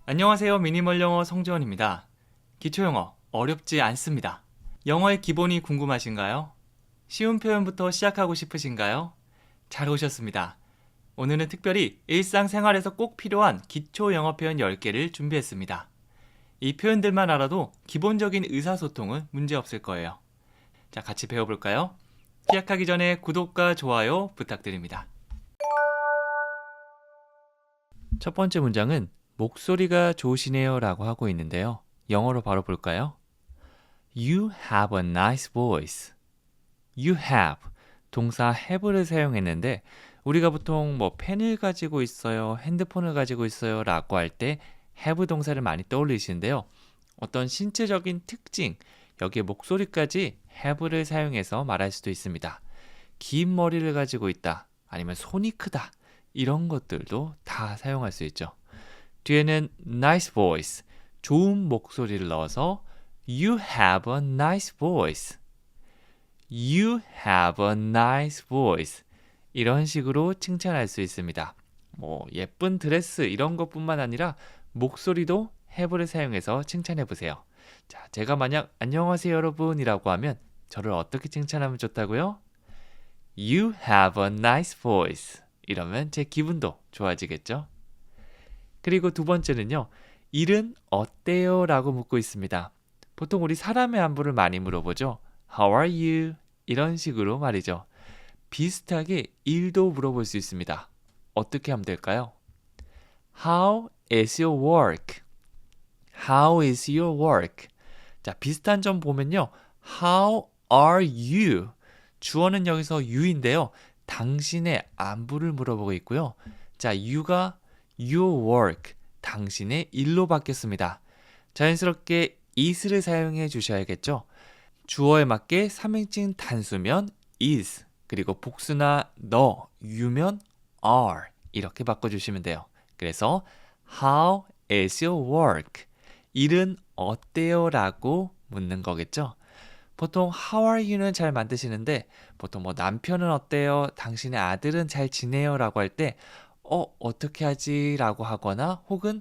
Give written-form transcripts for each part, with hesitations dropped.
안녕하세요. 미니멀 영어 성재원입니다. 기초영어 어렵지 않습니다. 영어의 기본이 궁금하신가요? 쉬운 표현부터 시작하고 싶으신가요? 잘 오셨습니다. 오늘은 특별히 일상생활에서 꼭 필요한 기초 영어 표현 10개를 준비했습니다. 이 표현들만 알아도 기본적인 의사소통은 문제없을 거예요. 자, 같이 배워볼까요? 시작하기 전에 구독과 좋아요 부탁드립니다. 첫 번째 문장은 목소리가 좋으시네요 라고 하고 있는데요. 영어로 바로 볼까요? You have a nice voice. You have 동사 have를 사용했는데 우리가 보통 펜을 가지고 있어요, 핸드폰을 가지고 있어요 라고 할 때 have 동사를 많이 떠올리시는데요. 어떤 신체적인 특징, 여기에 목소리까지 have를 사용해서 말할 수도 있습니다. 긴 머리를 가지고 있다, 아니면 손이 크다, 이런 것들도 다 사용할 수 있죠. 뒤에는 nice voice, 좋은 목소리를 넣어서 You have a nice voice. You have a nice voice. 이런 식으로 칭찬할 수 있습니다. 예쁜 드레스 이런 것뿐만 아니라 목소리도 have를 사용해서 칭찬해 보세요. 자, 제가 만약 안녕하세요 여러분이라고 하면 저를 어떻게 칭찬하면 좋다고요? You have a nice voice. 이러면 제 기분도 좋아지겠죠? 그리고 두 번째는요. 일은 어때요? 라고 묻고 있습니다. 보통 우리 사람의 안부를 많이 물어보죠. How are you? 이런 식으로 말이죠. 비슷하게 일도 물어볼 수 있습니다. 어떻게 하면 될까요? How is your work? How is your work? 자, 비슷한 점 보면요. How are you? 주어는 여기서 you인데요. 당신의 안부를 물어보고 있고요. 자, you가 your work, 당신의 일로 바뀌었습니다. 자연스럽게 is를 사용해 주셔야겠죠. 주어에 맞게 3인칭 단수면 is, 그리고 복수나 너, you면 are 이렇게 바꿔주시면 돼요. 그래서 How is your work? 일은 어때요? 라고 묻는 거겠죠. 보통 How are you는 잘 만드시는데 보통 남편은 어때요? 당신의 아들은 잘 지내요? 라고 할 때 어떻게 하지? 라고 하거나 혹은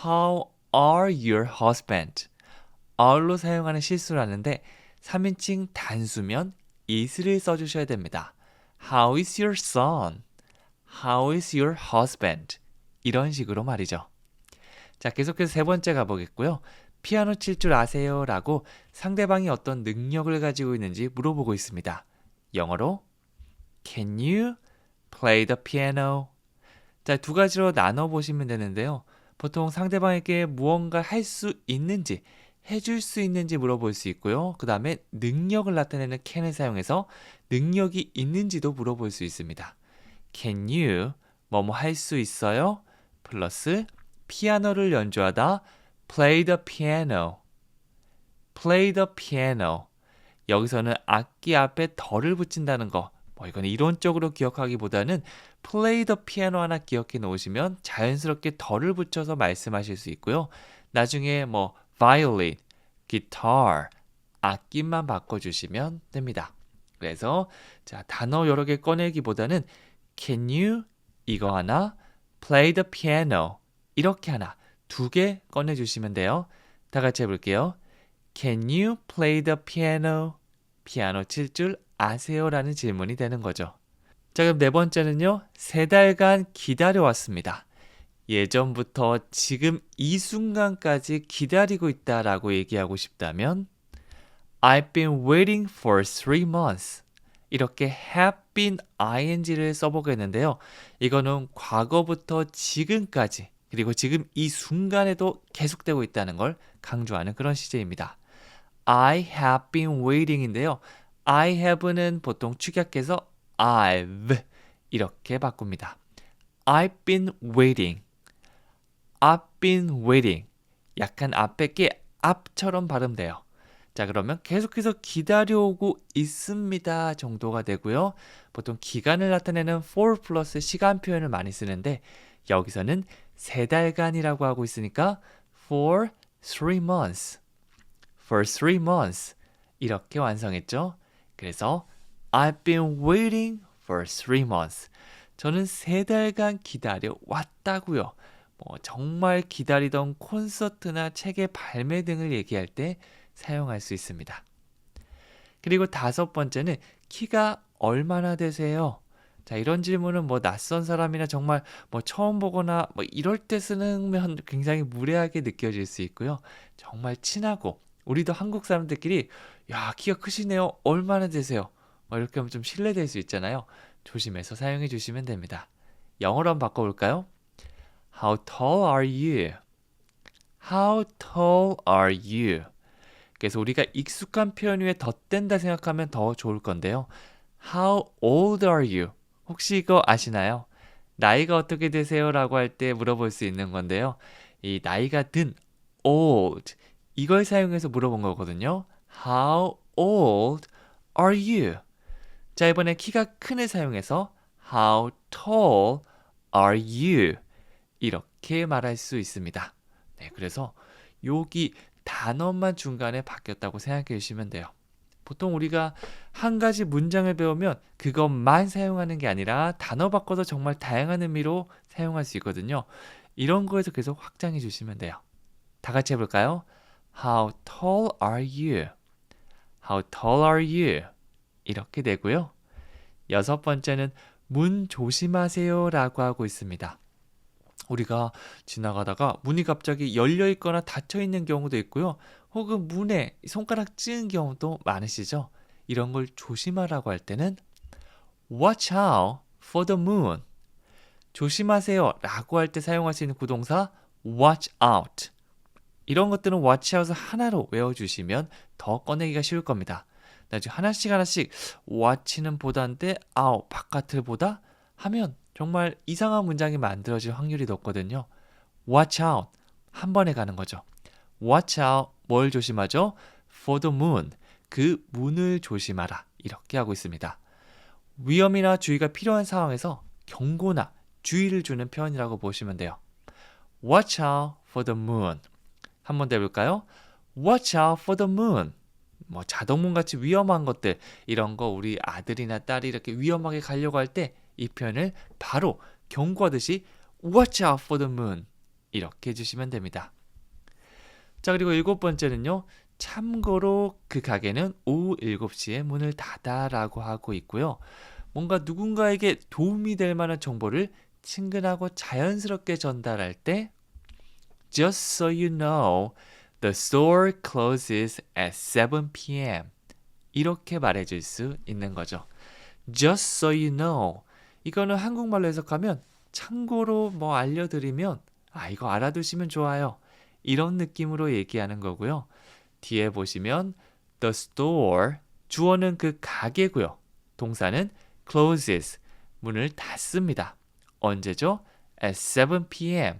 How are your husband? are로 사용하는 실수를 하는데 3인칭 단수면 is를 써주셔야 됩니다. How is your son? How is your husband? 이런 식으로 말이죠. 자, 계속해서 세 번째 가보겠고요. 피아노 칠 줄 아세요? 라고 상대방이 어떤 능력을 가지고 있는지 물어보고 있습니다. 영어로 Can you play the piano? 자, 두 가지로 나눠보시면 되는데요. 보통 상대방에게 무언가 할 수 있는지, 해줄 수 있는지 물어볼 수 있고요. 그 다음에 능력을 나타내는 can을 사용해서 능력이 있는지도 물어볼 수 있습니다. Can you 뭐뭐 할 수 있어요? 플러스 피아노를 연주하다 play the piano. play the piano. 여기서는 악기 앞에 덜을 붙인다는 거. 이건 이론적으로 기억하기보다는 play the piano 하나 기억해 놓으시면 자연스럽게 덜을 붙여서 말씀하실 수 있고요. 나중에 violin, guitar, 악기만 바꿔주시면 됩니다. 그래서 자, 단어 여러 개 꺼내기보다는 can you 이거 하나, play the piano 이렇게 하나, 두 개 꺼내주시면 돼요. 다 같이 해볼게요. Can you play the piano? 피아노 칠 줄 아세요? 라는 질문이 되는 거죠. 자, 그럼 네 번째는요. 3달간 기다려왔습니다. 예전부터 지금 이 순간까지 기다리고 있다라고 얘기하고 싶다면 I've been waiting for 3 months. 이렇게 have been ing를 써보겠는데요. 이거는 과거부터 지금까지 그리고 지금 이 순간에도 계속되고 있다는 걸 강조하는 그런 시제입니다. I have been waiting인데요. I have는 보통 축약해서 I've 이렇게 바꿉니다. I've been waiting. I've been waiting. 약간 앞에 게 앞처럼 발음돼요. 자, 그러면 계속해서 기다려오고 있습니다 정도가 되고요. 보통 기간을 나타내는 for 플러스 시간 표현을 많이 쓰는데 여기서는 3달간이라고 하고 있으니까 for 3 months. for 3 months. 이렇게 완성했죠. 그래서 I've been waiting for 3 months. 저는 3달간 기다려 왔다고요. 정말 기다리던 콘서트나 책의 발매 등을 얘기할 때 사용할 수 있습니다. 그리고 다섯 번째는 키가 얼마나 되세요? 자, 이런 질문은 낯선 사람이나 정말 처음 보거나 이럴 때 쓰면 굉장히 무례하게 느껴질 수 있고요. 정말 친하고 우리도 한국 사람들끼리 야, 키가 크시네요. 얼마나 되세요? 이렇게 하면 좀 실례될 수 있잖아요. 조심해서 사용해 주시면 됩니다. 영어로 한번 바꿔볼까요? How tall are you? How tall are you? 그래서 우리가 익숙한 표현 위에 덧댄다 생각하면 더 좋을 건데요. How old are you? 혹시 이거 아시나요? 나이가 어떻게 되세요? 라고 할 때 물어볼 수 있는 건데요. 이 나이가 든 old 이걸 사용해서 물어본 거거든요. How old are you? 자, 이번에 키가 큰을 사용해서 How tall are you? 이렇게 말할 수 있습니다. 네, 그래서 여기 단어만 중간에 바뀌었다고 생각해 주시면 돼요. 보통 우리가 한 가지 문장을 배우면 그것만 사용하는 게 아니라 단어 바꿔서 정말 다양한 의미로 사용할 수 있거든요. 이런 거에서 계속 확장해 주시면 돼요. 다 같이 해볼까요? How tall are you? How tall are you? 이렇게 되고요. 여섯 번째는 문 조심하세요 라고 하고 있습니다. 우리가 지나가다가 문이 갑자기 열려 있거나 닫혀 있는 경우도 있고요. 혹은 문에 손가락 찌은 경우도 많으시죠? 이런 걸 조심하라고 할 때는 Watch out for the moon. 조심하세요 라고 할 때 사용할 수 있는 구동사 watch out. 이런 것들은 watch out을 하나로 외워주시면 더 꺼내기가 쉬울 겁니다. 나중에 하나씩 watch는 보다인데 out, 바깥을 보다 하면 정말 이상한 문장이 만들어질 확률이 높거든요. Watch out. 한 번에 가는 거죠. Watch out. 뭘 조심하죠? For the moon. 그 문을 조심하라. 이렇게 하고 있습니다. 위험이나 주의가 필요한 상황에서 경고나 주의를 주는 표현이라고 보시면 돼요. Watch out for the moon. 한 번 더 해볼까요? Watch out for the moon. 자동문 같이 위험한 것들 이런 거 우리 아들이나 딸이 이렇게 위험하게 가려고 할 때 이 표현을 바로 경고하듯이 Watch out for the moon 이렇게 해주시면 됩니다. 자, 그리고 일곱 번째는요. 참고로 그 가게는 오후 7시에 문을 닫아라고 하고 있고요. 뭔가 누군가에게 도움이 될 만한 정보를 친근하고 자연스럽게 전달할 때 Just so you know, the store closes at 7 p.m. 이렇게 말해줄 수 있는 거죠. Just so you know. 이거는 한국말로 해석하면 참고로 알려드리면 이거 알아두시면 좋아요. 이런 느낌으로 얘기하는 거고요. 뒤에 보시면 the store, 주어는 그 가게고요. 동사는 closes, 문을 닫습니다. 언제죠? at 7 p.m.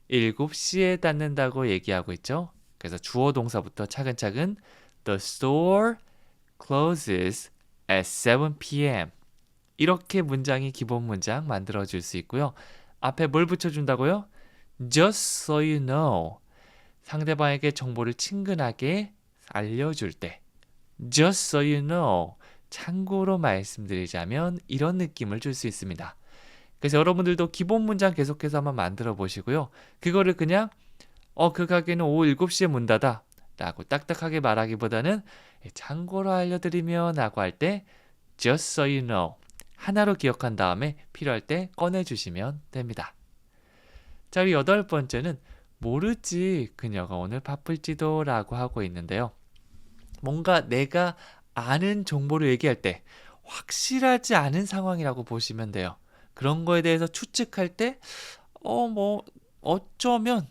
7시에 닫는다고 얘기하고 있죠. 그래서 주어 동사부터 차근차근 The store closes at 7 p.m. 이렇게 문장이 기본 문장 만들어줄 수 있고요. 앞에 뭘 붙여준다고요? Just so you know. 상대방에게 정보를 친근하게 알려줄 때 Just so you know. 참고로 말씀드리자면 이런 느낌을 줄 수 있습니다. 그래서 여러분들도 기본 문장 계속해서 한번 만들어 보시고요. 그거를 그냥 그 가게는 오후 7시에 문 닫아 라고 딱딱하게 말하기보다는 참고로 알려드리면 라고 할 때 Just so you know. 하나로 기억한 다음에 필요할 때 꺼내주시면 됩니다. 자, 우리 여덟 번째는 모르지 그녀가 오늘 바쁠지도 라고 하고 있는데요. 뭔가 내가 아는 정보를 얘기할 때 확실하지 않은 상황이라고 보시면 돼요. 그런 거에 대해서 추측할 때 어쩌면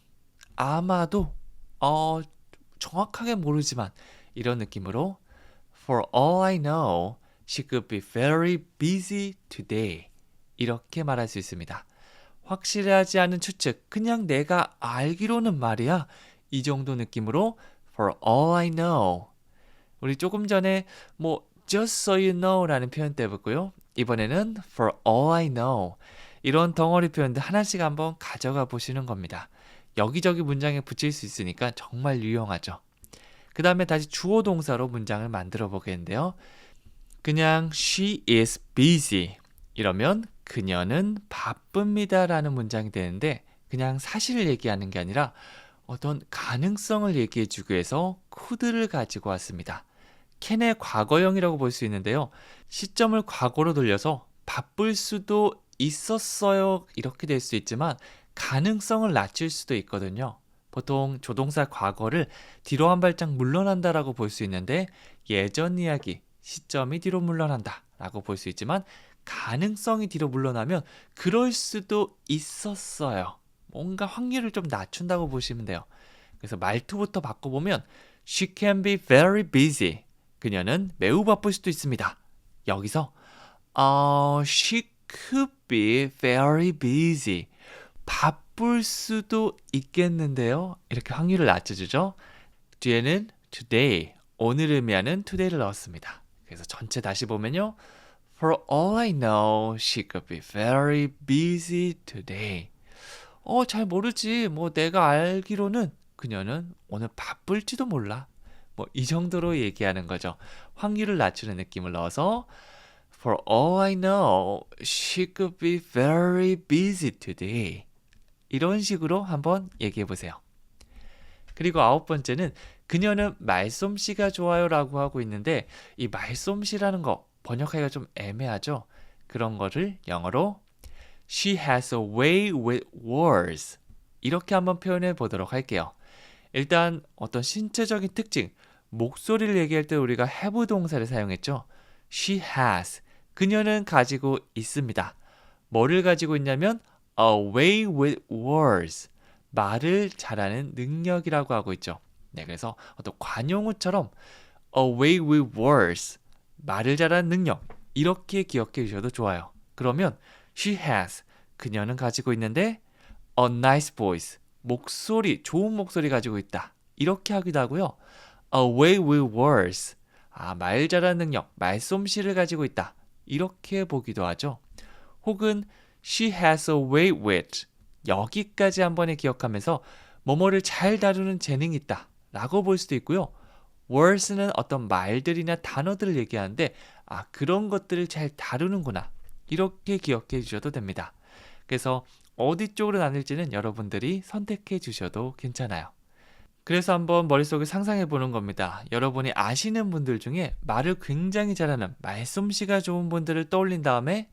아마도 정확하게 모르지만 이런 느낌으로 For all I know, she could be very busy today. 이렇게 말할 수 있습니다. 확실하지 않은 추측, 그냥 내가 알기로는 말이야. 이 정도 느낌으로 For all I know. 우리 조금 전에 Just so you know 라는 표현 때봤고요. 이번에는 For all I know. 이런 덩어리 표현들 하나씩 한번 가져가 보시는 겁니다. 여기저기 문장에 붙일 수 있으니까 정말 유용하죠. 그 다음에 다시 주어 동사로 문장을 만들어 보겠는데요. 그냥 She is busy 이러면 그녀는 바쁩니다 라는 문장이 되는데 그냥 사실을 얘기하는 게 아니라 어떤 가능성을 얘기해 주기 위해서 could를 가지고 왔습니다. 캔의 과거형이라고 볼 수 있는데요. 시점을 과거로 돌려서 바쁠 수도 있었어요. 이렇게 될 수 있지만 가능성을 낮출 수도 있거든요. 보통 조동사 과거를 뒤로 한 발짝 물러난다라고 볼 수 있는데 예전 이야기, 시점이 뒤로 물러난다라고 볼 수 있지만 가능성이 뒤로 물러나면 그럴 수도 있었어요. 뭔가 확률을 좀 낮춘다고 보시면 돼요. 그래서 말투부터 바꿔보면 She can be very busy. 그녀는 매우 바쁠 수도 있습니다. 여기서 she could be very busy. 바쁠 수도 있겠는데요. 이렇게 확률을 낮춰주죠. 뒤에는 today, 오늘 의미하는 today를 넣었습니다. 그래서 전체 다시 보면요. For all I know, she could be very busy today. 잘 모르지. 뭐 내가 알기로는 그녀는 오늘 바쁠지도 몰라. 뭐 이 정도로 얘기하는 거죠. 확률을 낮추는 느낌을 넣어서 For all I know, she could be very busy today. 이런 식으로 한번 얘기해 보세요. 그리고 9번째는 그녀는 말솜씨가 좋아요 라고 하고 있는데 이 말솜씨라는 거 번역하기가 좀 애매하죠. 그런 거를 영어로 She has a way with words. 이렇게 한번 표현해 보도록 할게요. 일단 어떤 신체적인 특징, 목소리를 얘기할 때 우리가 have 동사를 사용했죠. She has. 그녀는 가지고 있습니다. 뭐를 가지고 있냐면 a way with words. 말을 잘하는 능력이라고 하고 있죠. 네, 그래서 어떤 관용어처럼 a way with words. 말을 잘하는 능력. 이렇게 기억해 주셔도 좋아요. 그러면 she has. 그녀는 가지고 있는데 a nice voice. 목소리, 좋은 목소리 가지고 있다. 이렇게 하기도 하고요. A way with words. 말 잘하는 능력, 말솜씨를 가지고 있다. 이렇게 보기도 하죠. 혹은 she has a way with. 여기까지 한 번에 기억하면서 뭐뭐를 잘 다루는 재능이 있다. 라고 볼 수도 있고요. words는 어떤 말들이나 단어들을 얘기하는데 그런 것들을 잘 다루는구나. 이렇게 기억해 주셔도 됩니다. 그래서 어디 쪽으로 나눌지는 여러분들이 선택해 주셔도 괜찮아요. 그래서 한번 머릿속에 상상해 보는 겁니다. 여러분이 아시는 분들 중에 말을 굉장히 잘하는 말솜씨가 좋은 분들을 떠올린 다음에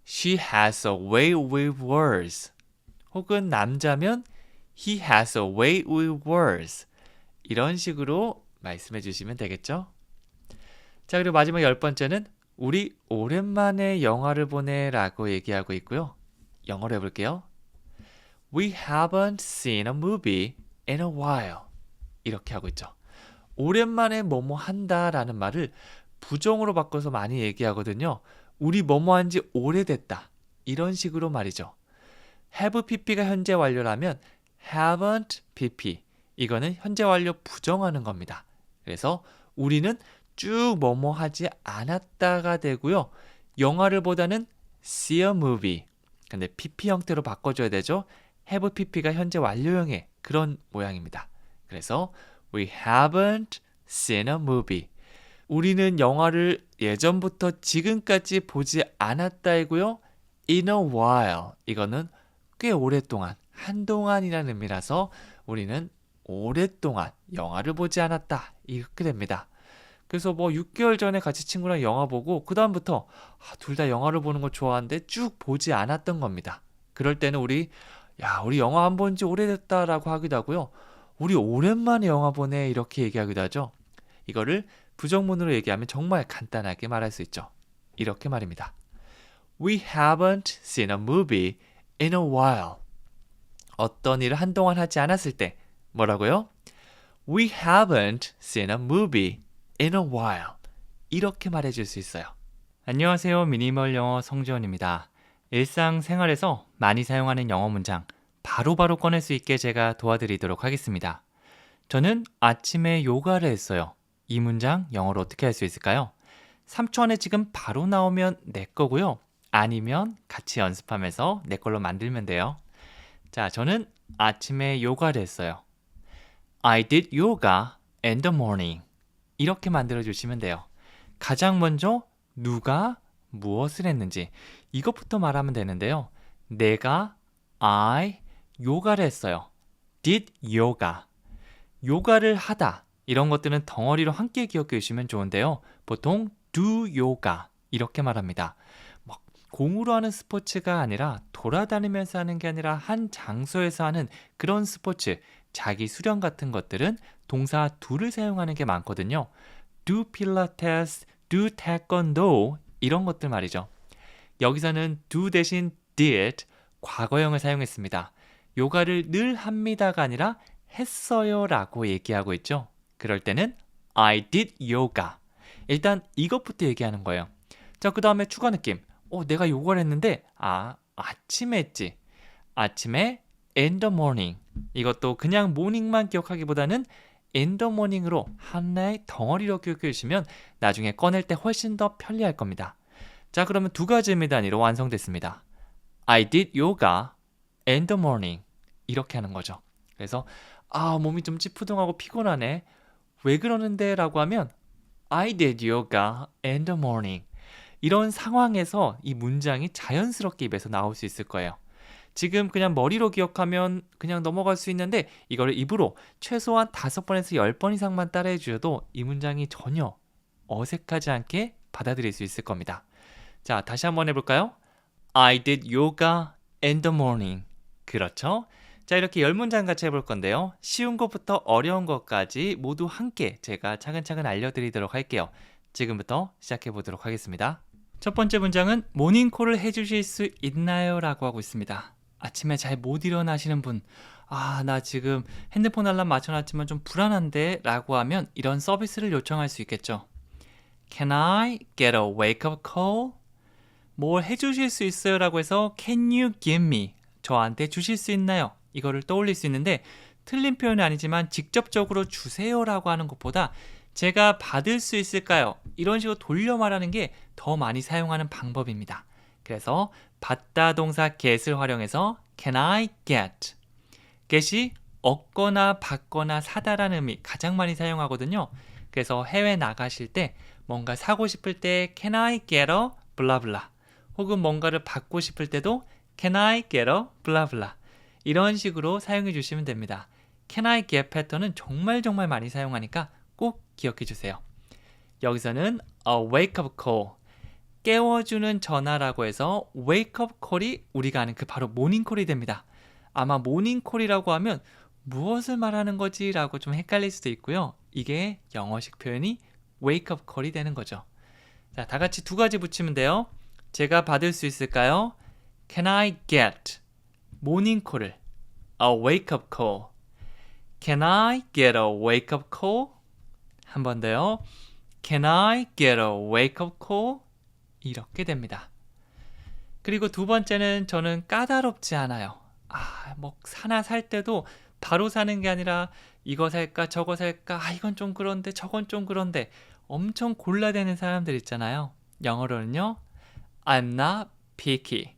She has a way with words. 혹은 남자면 He has a way with words. 이런 식으로 말씀해 주시면 되겠죠? 자, 그리고 마지막 10번째는 우리 오랜만에 영화를 보네 라고 얘기하고 있고요. 영어로 해볼게요. We haven't seen a movie in a while. 이렇게 하고 있죠. 오랜만에 뭐뭐 한다 라는 말을 부정으로 바꿔서 많이 얘기하거든요. 우리 뭐뭐 한지 오래됐다. 이런 식으로 말이죠. have pp가 현재 완료라면 haven't pp. 이거는 현재 완료 부정하는 겁니다. 그래서 우리는 쭉 뭐뭐 하지 않았다가 되고요. 영화를 보다는 see a movie. 근데 pp 형태로 바꿔줘야 되죠. have pp가 현재 완료형의 그런 모양입니다. 그래서 we haven't seen a movie. 우리는 영화를 예전부터 지금까지 보지 않았다이고요. in a while. 이거는 꽤 오랫동안, 한동안이라는 의미라서 우리는 오랫동안 영화를 보지 않았다. 이렇게 됩니다. 그래서 뭐 6개월 전에 같이 친구랑 영화 보고 그 다음부터 둘 다 영화를 보는 거 좋아하는데 쭉 보지 않았던 겁니다. 그럴 때는 우리 영화 안 본 지 오래됐다라고 하기도 하고요. 우리 오랜만에 영화 보네 이렇게 얘기하기도 하죠. 이거를 부정문으로 얘기하면 정말 간단하게 말할 수 있죠. 이렇게 말입니다. We haven't seen a movie in a while. 어떤 일을 한동안 하지 않았을 때 뭐라고요? We haven't seen a movie in a while. 이렇게 말해줄 수 있어요. 안녕하세요. 미니멀 영어 성지원입니다. 일상생활에서 많이 사용하는 영어 문장 바로바로 꺼낼 수 있게 제가 도와드리도록 하겠습니다. 저는 아침에 요가를 했어요. 이 문장 영어로 어떻게 할 수 있을까요? 3초 안에 지금 바로 나오면 내 거고요. 아니면 같이 연습하면서 내 걸로 만들면 돼요. 자, 저는 아침에 요가를 했어요. I did yoga in the morning. 이렇게 만들어주시면 돼요. 가장 먼저 누가 무엇을 했는지 이것부터 말하면 되는데요. 내가 I 요가를 했어요. did yoga. 요가를 하다. 이런 것들은 덩어리로 함께 기억해 주시면 좋은데요. 보통 do yoga 이렇게 말합니다. 막 공으로 하는 스포츠가 아니라 돌아다니면서 하는 게 아니라 한 장소에서 하는 그런 스포츠, 자기 수련 같은 것들은 동사 do를 사용하는 게 많거든요. do pilates, do taekwondo 이런 것들 말이죠. 여기서는 do 대신 did 과거형을 사용했습니다. 요가를 늘 합니다가 아니라 했어요 라고 얘기하고 있죠. 그럴 때는 I did yoga. 일단 이것부터 얘기하는 거예요. 자, 그 다음에 추가 느낌. 내가 요가를 했는데 아침에 했지. 아침에 in the morning. 이것도 그냥 morning만 기억하기보다는 in the morning으로 하나의 덩어리로 기억해 주시면 나중에 꺼낼 때 훨씬 더 편리할 겁니다. 자, 그러면 두 가지 의미 단위로 완성됐습니다. I did yoga in the morning. 이렇게 하는 거죠. 그래서 몸이 좀 찌푸둥하고 피곤하네. 왜 그러는데? 라고 하면 I did yoga in the morning. 이런 상황에서 이 문장이 자연스럽게 입에서 나올 수 있을 거예요. 지금 그냥 머리로 기억하면 그냥 넘어갈 수 있는데 이거를 입으로 최소한 5번에서 10번 이상만 따라해 주셔도 이 문장이 전혀 어색하지 않게 받아들일 수 있을 겁니다. 자, 다시 한번 해볼까요? I did yoga in the morning. 그렇죠? 자, 이렇게 10문장 같이 해볼 건데요. 쉬운 것부터 어려운 것까지 모두 함께 제가 차근차근 알려드리도록 할게요. 지금부터 시작해 보도록 하겠습니다. 첫 번째 문장은 모닝콜을 해주실 수 있나요? 라고 하고 있습니다. 아침에 잘 못 일어나시는 분, 나 지금 핸드폰 알람 맞춰놨지만 좀 불안한데? 라고 하면 이런 서비스를 요청할 수 있겠죠. Can I get a wake-up call? 뭘 해주실 수 있어요? 라고 해서 Can you give me? 저한테 주실 수 있나요? 이거를 떠올릴 수 있는데 틀린 표현은 아니지만 직접적으로 주세요라고 하는 것보다 제가 받을 수 있을까요? 이런 식으로 돌려 말하는 게 더 많이 사용하는 방법입니다. 그래서 받다 동사 get을 활용해서 Can I get? get이 얻거나 받거나 사다라는 의미 가장 많이 사용하거든요. 그래서 해외 나가실 때 뭔가 사고 싶을 때 Can I get a 블라블라 혹은 뭔가를 받고 싶을 때도 Can I get a 블라블라 이런 식으로 사용해 주시면 됩니다. Can I get 패턴은 정말 많이 사용하니까 꼭 기억해 주세요. 여기서는 a wake-up call, 깨워주는 전화라고 해서 wake-up call이 우리가 아는 그 바로 모닝콜이 됩니다. 아마 모닝콜이라고 하면 무엇을 말하는 거지? 라고 좀 헷갈릴 수도 있고요. 이게 영어식 표현이 wake-up call이 되는 거죠. 자, 다 같이 두 가지 붙이면 돼요. 제가 받을 수 있을까요? Can I get 모닝콜을 a wake-up call. Can I get a wake-up call? 한 번 더요. Can I get a wake-up call? 이렇게 됩니다. 그리고 두 번째는 저는 까다롭지 않아요. 하나 살 때도 바로 사는 게 아니라 이거 살까 저거 살까 이건 좀 그런데 저건 좀 그런데 엄청 골라대는 사람들 있잖아요. 영어로는요. I'm not picky.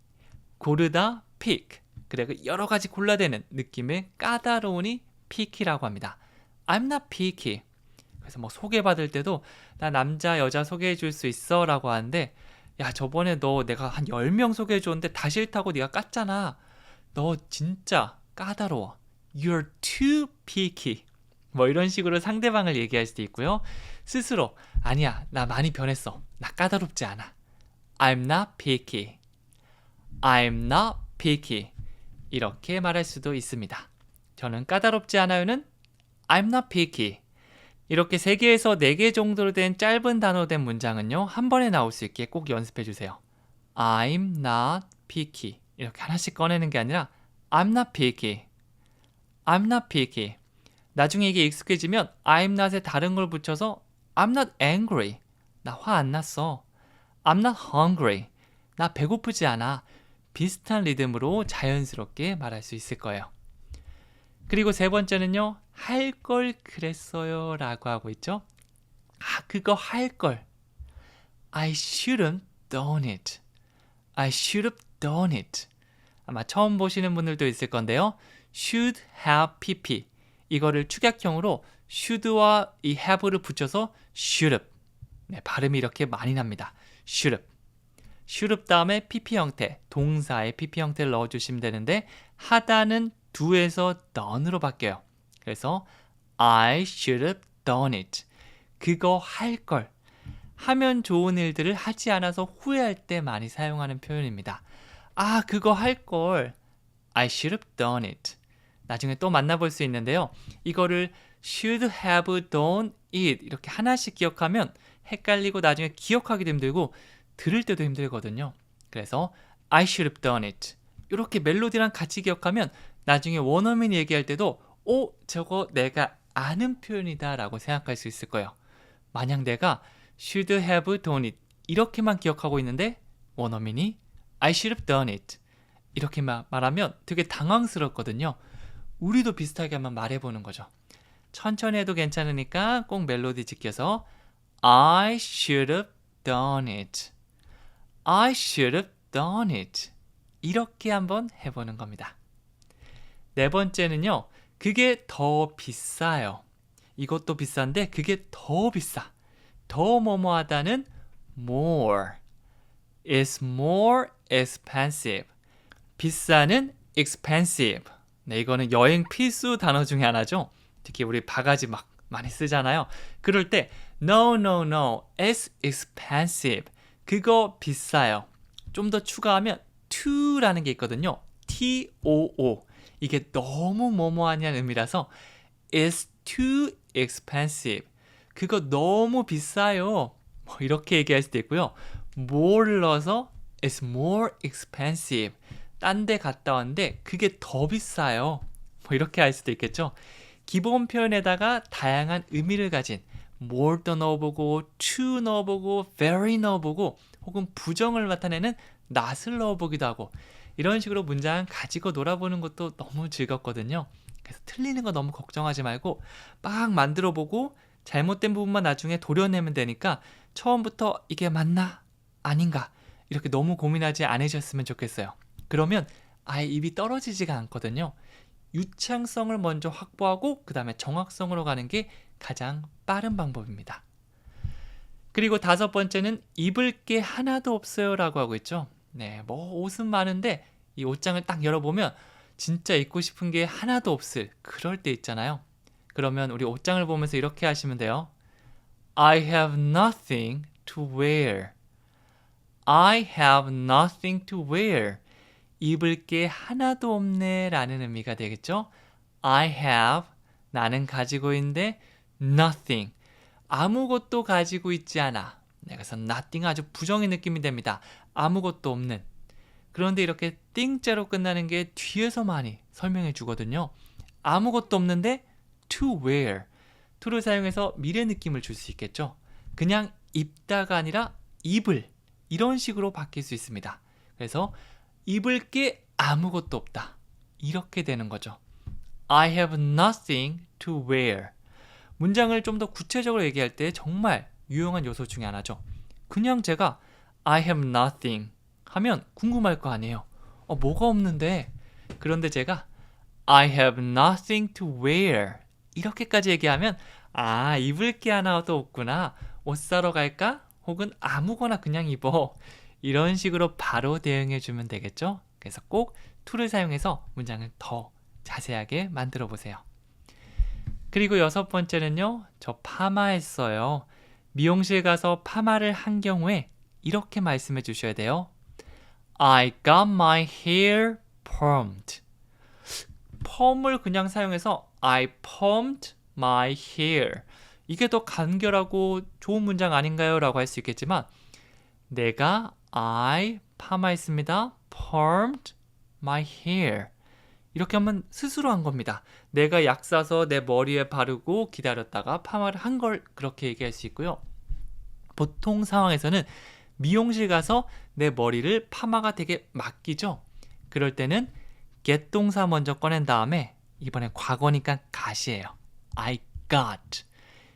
고르다 pick. 그래 여러 가지 골라대는 느낌의 까다로우니 picky라고 합니다. I'm not picky. 그래서 뭐 소개받을 때도 나 남자 여자 소개해 줄 수 있어 라고 하는데 야 저번에 너 내가 한 10명 소개해 줬는데 다 싫다고 네가 깠잖아. 너 진짜 까다로워. You're too picky. 뭐 이런 식으로 상대방을 얘기할 수도 있고요. 스스로 아니야 나 많이 변했어. 나 까다롭지 않아. I'm not picky. I'm not picky. 이렇게 말할 수도 있습니다. 저는 까다롭지 않아요는 I'm not picky. 이렇게 3개에서 4개 정도로 된 짧은 단어로 된 문장은요. 한 번에 나올 수 있게 꼭 연습해 주세요. I'm not picky. 이렇게 하나씩 꺼내는 게 아니라 I'm not picky. I'm not picky. 나중에 이게 익숙해지면 I'm not에 다른 걸 붙여서 I'm not angry. 나 화 안 났어. I'm not hungry. 나 배고프지 않아. 비슷한 리듬으로 자연스럽게 말할 수 있을 거예요. 그리고 세 번째는요. 할 걸 그랬어요 라고 하고 있죠. 그거 할 걸. I should have done it. I should have done it. 아마 처음 보시는 분들도 있을 건데요. should have pp. 이거를 축약형으로 should와 이 have를 붙여서 should have. 네, 발음이 이렇게 많이 납니다. should have. should have 다음에 pp 형태, 동사의 pp 형태를 넣어주시면 되는데 하다는 do에서 done으로 바뀌어요. 그래서 I should have done it. 그거 할 걸. 하면 좋은 일들을 하지 않아서 후회할 때 많이 사용하는 표현입니다. 아, 그거 할 걸. I should have done it. 나중에 또 만나볼 수 있는데요. 이거를 should have done it 이렇게 하나씩 기억하면 헷갈리고 나중에 기억하기도 힘들고 들을 때도 힘들거든요. 그래서 I should have done it. 이렇게 멜로디랑 같이 기억하면 나중에 원어민 얘기할 때도 저거 내가 아는 표현이다 라고 생각할 수 있을 거예요. 만약 내가 should have done it 이렇게만 기억하고 있는데 원어민이 I should have done it 이렇게 말하면 되게 당황스럽거든요. 우리도 비슷하게 한번 말해보는 거죠. 천천히 해도 괜찮으니까 꼭 멜로디 지켜서 I should have done it. I should have done it. 이렇게 한번 해보는 겁니다. 네 번째는요. 그게 더 비싸요. 이것도 비싼데 그게 더 비싸. 더 뭐뭐하다는 more. It's more expensive. 비싸는 expensive. 네, 이거는 여행 필수 단어 중에 하나죠. 특히 우리 바가지 막 많이 쓰잖아요. 그럴 때 no, no, no, it's expensive. 그거 비싸요. 좀 더 추가하면 too라는 게 있거든요. T-O-O. 이게 너무 뭐뭐하냐는 의미라서 it's too expensive. 그거 너무 비싸요. 뭐 이렇게 얘기할 수도 있고요. more 넣어서 it's more expensive. 딴 데 갔다 왔는데 그게 더 비싸요. 뭐 이렇게 할 수도 있겠죠. 기본 표현에다가 다양한 의미를 가진 more도 넣어보고 to 넣어보고 very 넣어보고 혹은 부정을 나타내는 not을 넣어보기도 하고 이런 식으로 문장 가지고 놀아보는 것도 너무 즐겁거든요. 그래서 틀리는 거 너무 걱정하지 말고 막 만들어보고 잘못된 부분만 나중에 도려내면 되니까 처음부터 이게 맞나? 아닌가? 이렇게 너무 고민하지 않으셨으면 좋겠어요. 그러면 아예 입이 떨어지지가 않거든요. 유창성을 먼저 확보하고 그 다음에 정확성으로 가는 게 가장 빠른 방법입니다. 그리고 다섯 번째는 입을 게 하나도 없어요 라고 하고 있죠. 네, 뭐 옷은 많은데 이 옷장을 딱 열어보면 진짜 입고 싶은 게 하나도 없을 그럴 때 있잖아요. 그러면 우리 옷장을 보면서 이렇게 하시면 돼요. I have nothing to wear. I have nothing to wear. 입을 게 하나도 없네 라는 의미가 되겠죠. I have, 나는 가지고 있는데 nothing, 아무것도 가지고 있지 않아. 그래서 nothing 아주 부정의 느낌이 됩니다. 아무것도 없는. 그런데 이렇게 띵자로 끝나는 게 뒤에서 많이 설명해 주거든요. 아무것도 없는데 to wear, to를 사용해서 미래 느낌을 줄 수 있겠죠. 그냥 입다가 아니라 입을, 이런 식으로 바뀔 수 있습니다. 그래서 입을 게 아무것도 없다. 이렇게 되는 거죠. I have nothing to wear. 문장을 좀 더 구체적으로 얘기할 때 정말 유용한 요소 중에 하나죠. 그냥 제가 I have nothing 하면 궁금할 거 아니에요. 뭐가 없는데? 그런데 제가 I have nothing to wear 이렇게까지 얘기하면 입을 게 하나도 없구나. 옷 사러 갈까? 혹은 아무거나 그냥 입어. 이런 식으로 바로 대응해 주면 되겠죠? 그래서 꼭 to를 사용해서 문장을 더 자세하게 만들어 보세요. 그리고 여섯 번째는요. 저 파마했어요. 미용실 가서 파마를 한 경우에 이렇게 말씀해 주셔야 돼요. I got my hair permed. 펌을 그냥 사용해서 I permed my hair. 이게 더 간결하고 좋은 문장 아닌가요? 라고 할 수 있겠지만 내가 I 파마했습니다. permed my hair. 이렇게 하면 스스로 한 겁니다. 내가 약 사서 내 머리에 바르고 기다렸다가 파마를 한 걸 그렇게 얘기할 수 있고요. 보통 상황에서는 미용실 가서 내 머리를 파마가 되게 맡기죠. 그럴 때는 get 동사 먼저 꺼낸 다음에 이번엔 과거니까 got이에요. I got.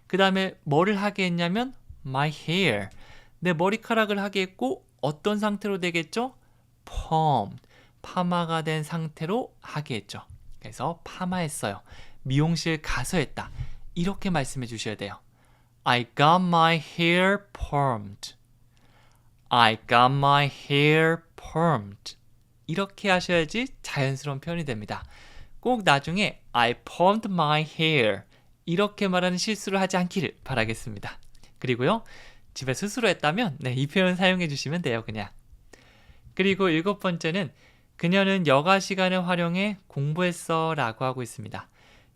그 다음에 뭐를 하게 했냐면 my hair. 내 머리카락을 하게 했고 어떤 상태로 되겠죠? permed. 파마가 된 상태로 하게 했죠. 그래서 파마했어요. 미용실 가서 했다. 이렇게 말씀해 주셔야 돼요. I got my hair permed. I got my hair permed. 이렇게 하셔야지 자연스러운 표현이 됩니다. 꼭 나중에 I permed my hair 이렇게 말하는 실수를 하지 않기를 바라겠습니다. 그리고요, 집에 스스로 했다면 이 표현 사용해 주시면 돼요, 그냥. 그리고 7번째는 그녀는 여가 시간을 활용해 공부했어 라고 하고 있습니다.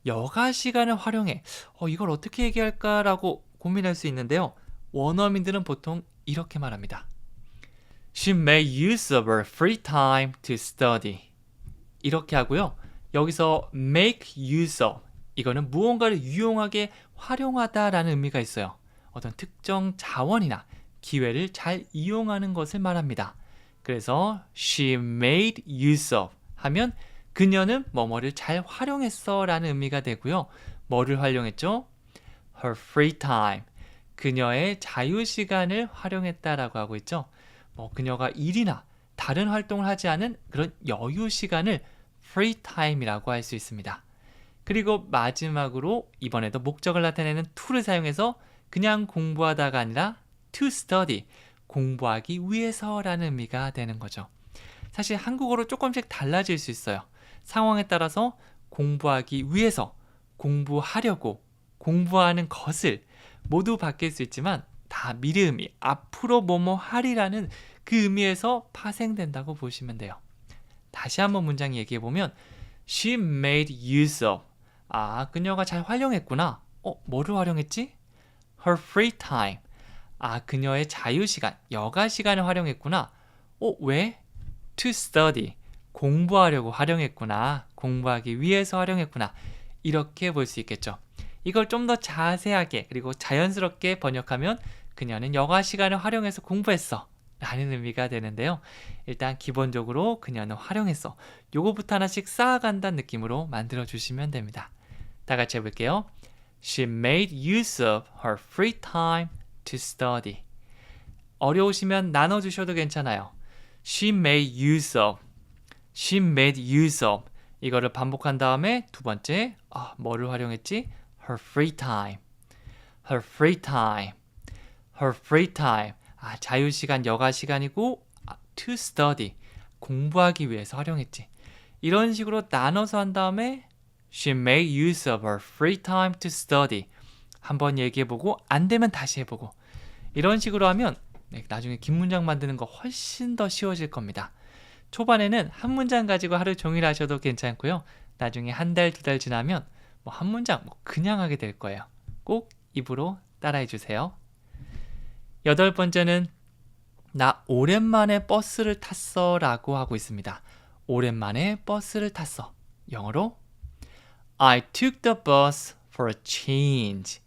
여가 시간을 활용해, 이걸 어떻게 얘기할까 라고 고민할 수 있는데요. 원어민들은 보통 이렇게 말합니다. She made use of her free time to study. 이렇게 하고요. 여기서 make use of, 이거는 무언가를 유용하게 활용하다라는 의미가 있어요. 어떤 특정 자원이나 기회를 잘 이용하는 것을 말합니다. 그래서 she made use of 하면 그녀는 뭐뭐를 잘 활용했어 라는 의미가 되고요. 뭐를 활용했죠? her free time, 그녀의 자유시간을 활용했다라고 하고 있죠. 그녀가 일이나 다른 활동을 하지 않은 그런 여유시간을 free time이라고 할 수 있습니다. 그리고 마지막으로 이번에도 목적을 나타내는 to를 사용해서 그냥 공부하다가 아니라 to study, 공부하기 위해서라는 의미가 되는 거죠. 사실 한국어로 조금씩 달라질 수 있어요. 상황에 따라서 공부하기 위해서, 공부하려고, 공부하는 것을 모두 바뀔 수 있지만 다 미래 의미, 앞으로 뭐뭐 하리라는 그 의미에서 파생된다고 보시면 돼요. 다시 한번 문장 얘기해보면 She made use of, 그녀가 잘 활용했구나. 뭐를 활용했지? Her free time, 그녀의 자유시간, 여가 시간을 활용했구나. 왜? To study, 공부하려고 활용했구나. 공부하기 위해서 활용했구나. 이렇게 볼 수 있겠죠. 이걸 좀 더 자세하게 그리고 자연스럽게 번역하면 그녀는 여가 시간을 활용해서 공부했어 라는 의미가 되는데요. 일단 기본적으로 그녀는 활용했어, 요거부터 하나씩 쌓아간다는 느낌으로 만들어 주시면 됩니다. 다 같이 해볼게요. She made use of her free time to study. 어려우시면 나눠주셔도 괜찮아요. She made use of, She made use of, 이거를 반복한 다음에 두 번째, 뭐를 활용했지? Her free time, Her free time, Her free time. 자유시간, 여가시간이고 to study, 공부하기 위해서 활용했지. 이런 식으로 나눠서 한 다음에 She made use of her free time to study. 한번 얘기해보고 안 되면 다시 해보고. 이런 식으로 하면 나중에 긴 문장 만드는 거 훨씬 더 쉬워질 겁니다. 초반에는 한 문장 가지고 하루 종일 하셔도 괜찮고요. 나중에 한 달, 두 달 지나면 한 문장 그냥 하게 될 거예요. 꼭 입으로 따라해 주세요. 8번째는 나 오랜만에 버스를 탔어 라고 하고 있습니다. 오랜만에 버스를 탔어. 영어로 I took the bus for a change.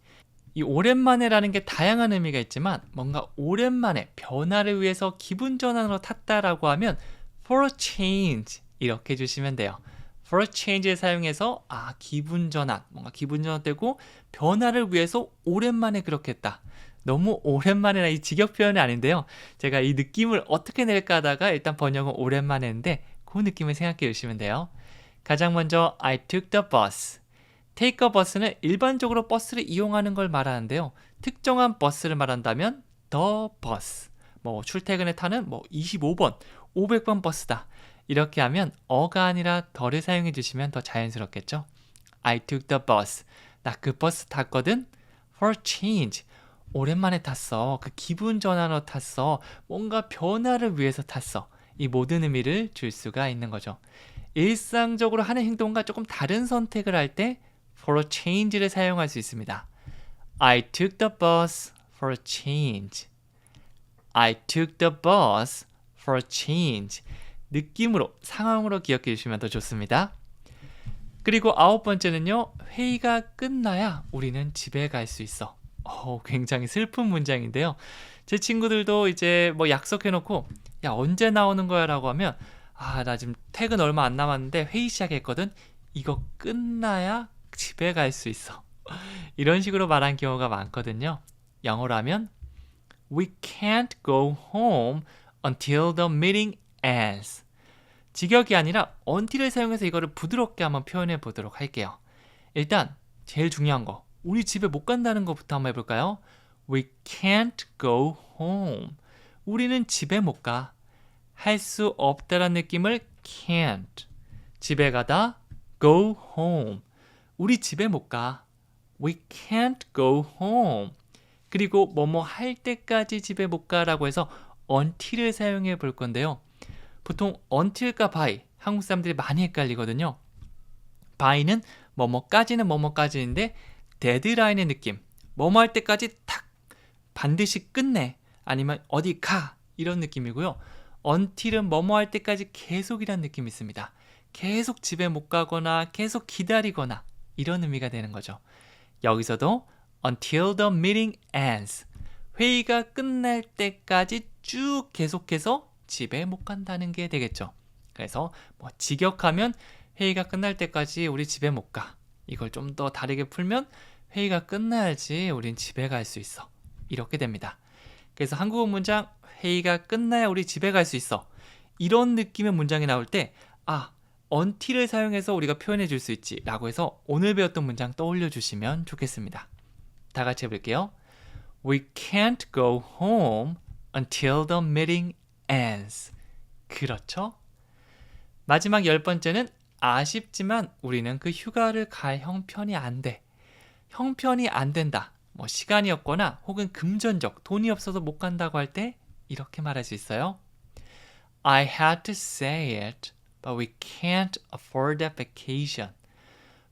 이 오랜만에라는 게 다양한 의미가 있지만 뭔가 오랜만에 변화를 위해서 기분 전환으로 탔다라고 하면 for a change 이렇게 해주시면 돼요. for a change를 사용해서 기분 전환, 뭔가 기분 전환되고 변화를 위해서 오랜만에 그렇게 했다. 너무 오랜만에나 이 직역 표현이 아닌데요. 제가 이 느낌을 어떻게 낼까 하다가 일단 번역은 오랜만에 했는데 그 느낌을 생각해 주시면 돼요. 가장 먼저 I took the bus. take a bus는 일반적으로 버스를 이용하는 걸 말하는데요. 특정한 버스를 말한다면 the bus. 출퇴근에 타는 25번, 500번 버스다. 이렇게 하면 어가 아니라 더를 사용해 주시면 더 자연스럽겠죠. I took the bus. 나 그 버스 탔거든. for a change. 오랜만에 탔어. 그 기분 전환으로 탔어. 뭔가 변화를 위해서 탔어. 이 모든 의미를 줄 수가 있는 거죠. 일상적으로 하는 행동과 조금 다른 선택을 할 때 for a change를 사용할 수 있습니다. I took the bus for a change. I took the bus for a change. 느낌으로, 상황으로 기억해 주시면 더 좋습니다. 그리고 9번째는요. 회의가 끝나야 우리는 집에 갈 수 있어. 굉장히 슬픈 문장인데요. 제 친구들도 이제 약속해놓고 야 언제 나오는 거야 라고 하면 나 지금 퇴근 얼마 안 남았는데 회의 시작했거든. 이거 끝나야 집에 갈 수 있어. 이런 식으로 말한 경우가 많거든요. 영어로 하면 We can't go home until the meeting ends. 직역이 아니라 until을 사용해서 이거를 부드럽게 한번 표현해 보도록 할게요. 일단 제일 중요한 거, 우리 집에 못 간다는 것부터 한번 해볼까요? We can't go home. 우리는 집에 못 가. 할 수 없다라는 느낌을 can't. 집에 가다 go home. 우리 집에 못 가. We can't go home. 그리고 뭐뭐 할 때까지 집에 못 가라고 해서 until을 사용해 볼 건데요. 보통 until과 by, 한국 사람들이 많이 헷갈리거든요. by는 뭐뭐까지는 뭐뭐까지인데 데드라인의 느낌, 뭐뭐 할 때까지 탁 반드시 끝내, 아니면 어디 가, 이런 느낌이고요. until은 뭐뭐 할 때까지 계속이란 느낌이 있습니다. 계속 집에 못 가거나 계속 기다리거나 이런 의미가 되는 거죠. 여기서도 until the meeting ends, 회의가 끝날 때까지 쭉 계속해서 집에 못 간다는 게 되겠죠. 그래서 뭐 직역하면 회의가 끝날 때까지 우리 집에 못 가. 이걸 좀 더 다르게 풀면 회의가 끝나야지 우린 집에 갈 수 있어. 이렇게 됩니다. 그래서 한국어 문장 회의가 끝나야 우리 집에 갈 수 있어. 이런 느낌의 문장이 나올 때 until을 사용해서 우리가 표현해 줄 수 있지 라고 해서 오늘 배웠던 문장 떠올려 주시면 좋겠습니다. 다 같이 해볼게요. We can't go home until the meeting ends. 그렇죠? 마지막 10번째는 아쉽지만 우리는 그 휴가를 갈 형편이 안 돼. 형편이 안 된다. 뭐 시간이 없거나 혹은 금전적, 돈이 없어서 못 간다고 할 때 이렇게 말할 수 있어요. I had to say it, but we can't afford that vacation.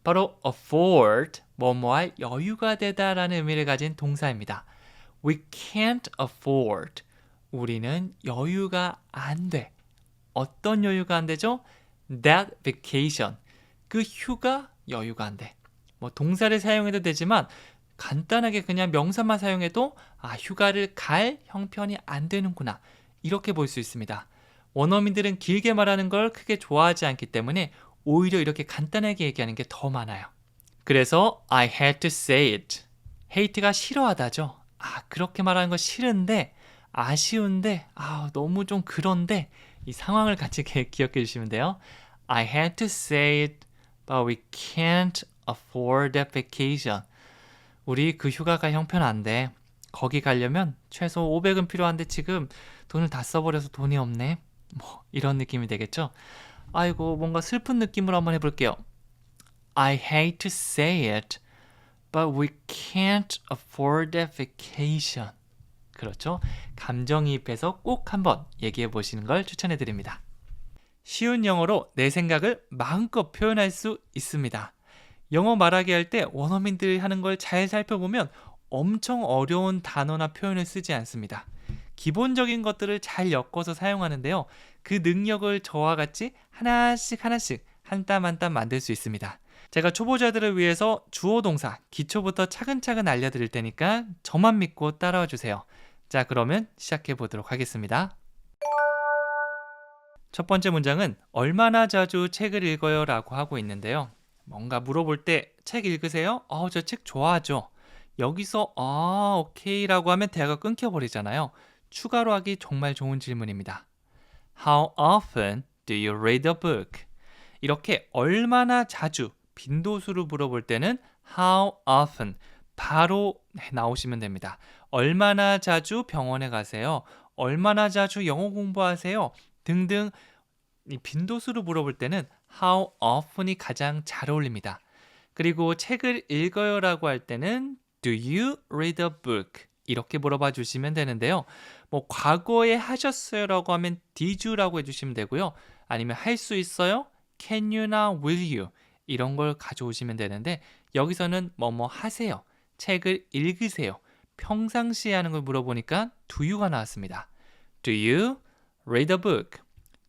바로 afford, 뭐뭐할 여유가 되다라는 의미를 가진 동사입니다. We can't afford. 우리는 여유가 안 돼. 어떤 여유가 안 되죠? That vacation. 그 휴가 여유가 안 돼. 뭐 동사를 사용해도 되지만 간단하게 그냥 명사만 사용해도 휴가를 갈 형편이 안 되는구나. 이렇게 볼 수 있습니다. 원어민들은 길게 말하는 걸 크게 좋아하지 않기 때문에 오히려 이렇게 간단하게 얘기하는 게 더 많아요. 그래서 I had to say it. hate가 싫어하다죠. 그렇게 말하는 거 싫은데, 아쉬운데, 너무 좀 그런데 이 상황을 같이 기억해 주시면 돼요. I had to say it, but we can't afford that vacation. 우리 그 휴가가 형편 안 돼. 거기 가려면 최소 500은 필요한데 지금 돈을 다 써버려서 돈이 없네. 뭐 이런 느낌이 되겠죠? 아이고 뭔가 슬픈 느낌으로 한번 해볼게요. I hate to say it, but we can't afford that vacation. 그렇죠? 감정이입해서 꼭 한번 얘기해 보시는 걸 추천해 드립니다. 쉬운 영어로 내 생각을 마음껏 표현할 수 있습니다. 영어 말하기 할 때 원어민들이 하는 걸 잘 살펴보면 엄청 어려운 단어나 표현을 쓰지 않습니다. 기본적인 것들을 잘 엮어서 사용하는데요. 그 능력을 저와 같이 하나씩 한 땀 한 땀 만들 수 있습니다. 제가 초보자들을 위해서 주어 동사 기초부터 차근차근 알려드릴 테니까 저만 믿고 따라와 주세요. 자, 그러면 시작해 보도록 하겠습니다. 첫 번째 문장은 얼마나 자주 책을 읽어요? 라고 하고 있는데요. 뭔가 물어볼 때 책 읽으세요? 저 책 좋아하죠. 여기서 오케이 라고 하면 대화가 끊겨버리잖아요. 추가로 하기 정말 좋은 질문입니다. How often do you read a book? 이렇게 얼마나 자주 빈도수를 물어볼 때는 how often 바로 나오시면 됩니다. 얼마나 자주 병원에 가세요? 얼마나 자주 영어 공부하세요? 등등 이 빈도수를 물어볼 때는 how often이 가장 잘 어울립니다. 그리고 책을 읽어요 라고 할 때는 do you read a book? 이렇게 물어봐 주시면 되는데요. 뭐 과거에 하셨어요 라고 하면 did you 라고 해주시면 되고요. 아니면 할 수 있어요? can you나 will you? 이런 걸 가져오시면 되는데 여기서는 뭐뭐 하세요. 책을 읽으세요. 평상시에 하는 걸 물어보니까 do you가 나왔습니다. Do you read a book?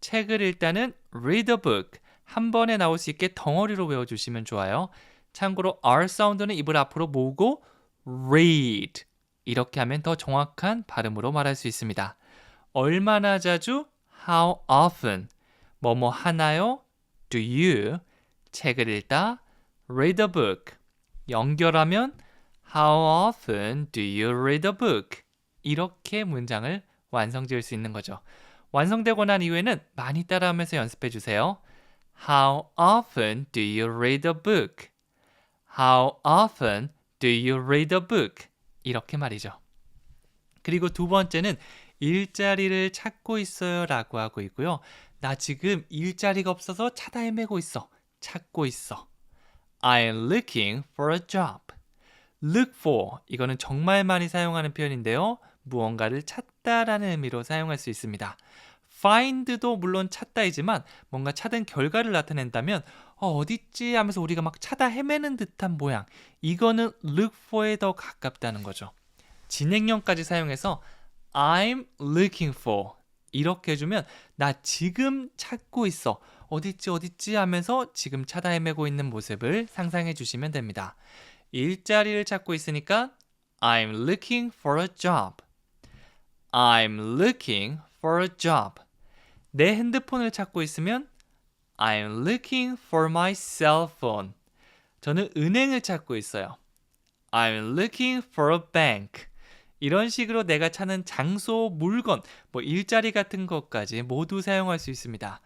책을 일단은 read a book. 한 번에 나올 수 있게 덩어리로 외워주시면 좋아요. 참고로 R 사운드는 입을 앞으로 모으고 read. 이렇게 하면 더 정확한 발음으로 말할 수 있습니다. 얼마나 자주? How often? 뭐뭐 하나요? Do you? 책을 읽다? Read a book. 연결하면 How often do you read a book? 이렇게 문장을 완성 지을 수 있는 거죠. 완성되고 난 이후에는 많이 따라하면서 연습해 주세요. How often do you read a book? How often do you read a book? 이렇게 말이죠. 그리고 두 번째는 일자리를 찾고 있어요 라고 하고 있고요. 나 지금 일자리가 없어서 찾아 헤매고 있어. 찾고 있어. I'm looking for a job. Look for 이거는 정말 많이 사용하는 표현인데요. 무언가를 찾다라는 의미로 사용할 수 있습니다. find도 물론 찾다이지만 뭔가 찾은 결과를 나타낸다면 어딨지 하면서 우리가 막 찾아 헤매는 듯한 모양, 이거는 look for에 더 가깝다는 거죠. 진행형까지 사용해서 I'm looking for 이렇게 해주면 나 지금 찾고 있어, 어딨지 하면서 지금 찾아 헤매고 있는 모습을 상상해 주시면 됩니다. 일자리를 찾고 있으니까 I'm looking for a job. I'm looking for a job. 내 핸드폰을 찾고 있으면 I'm looking for my cell phone. 저는 은행을 찾고 있어요. I'm looking for a bank. 이런 식으로 내가 찾는 장소, 물건, 일자리 같은 것까지 모두 사용할 수 있습니다.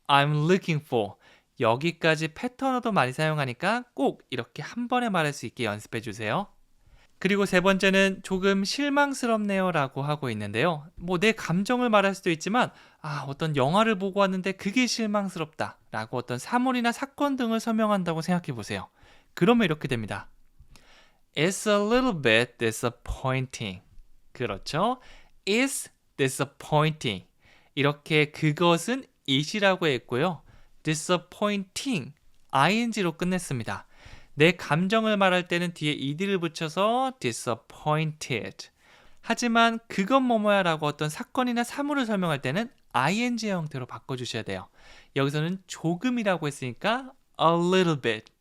I'm looking for. 여기까지 패턴어도 많이 사용하니까 꼭 이렇게 한 번에 말할 수 있게 연습해 주세요. 그리고 세 번째는 조금 실망스럽네요 라고 하고 있는데요. 내 감정을 말할 수도 있지만 어떤 영화를 보고 왔는데 그게 실망스럽다 라고 어떤 사물이나 사건 등을 설명한다고 생각해 보세요. 그러면 이렇게 됩니다. It's a little bit disappointing. 그렇죠? It's disappointing. 이렇게 그것은 it이라고 했고요. disappointing, ing로 끝냈습니다. 내 감정을 말할 때는 뒤에 ed를 붙여서 disappointed. 하지만 그건 뭐뭐야 라고 어떤 사건이나 사물을 설명할 때는 ing 형태로 바꿔주셔야 돼요. 여기서는 조금이라고 했으니까 a little bit,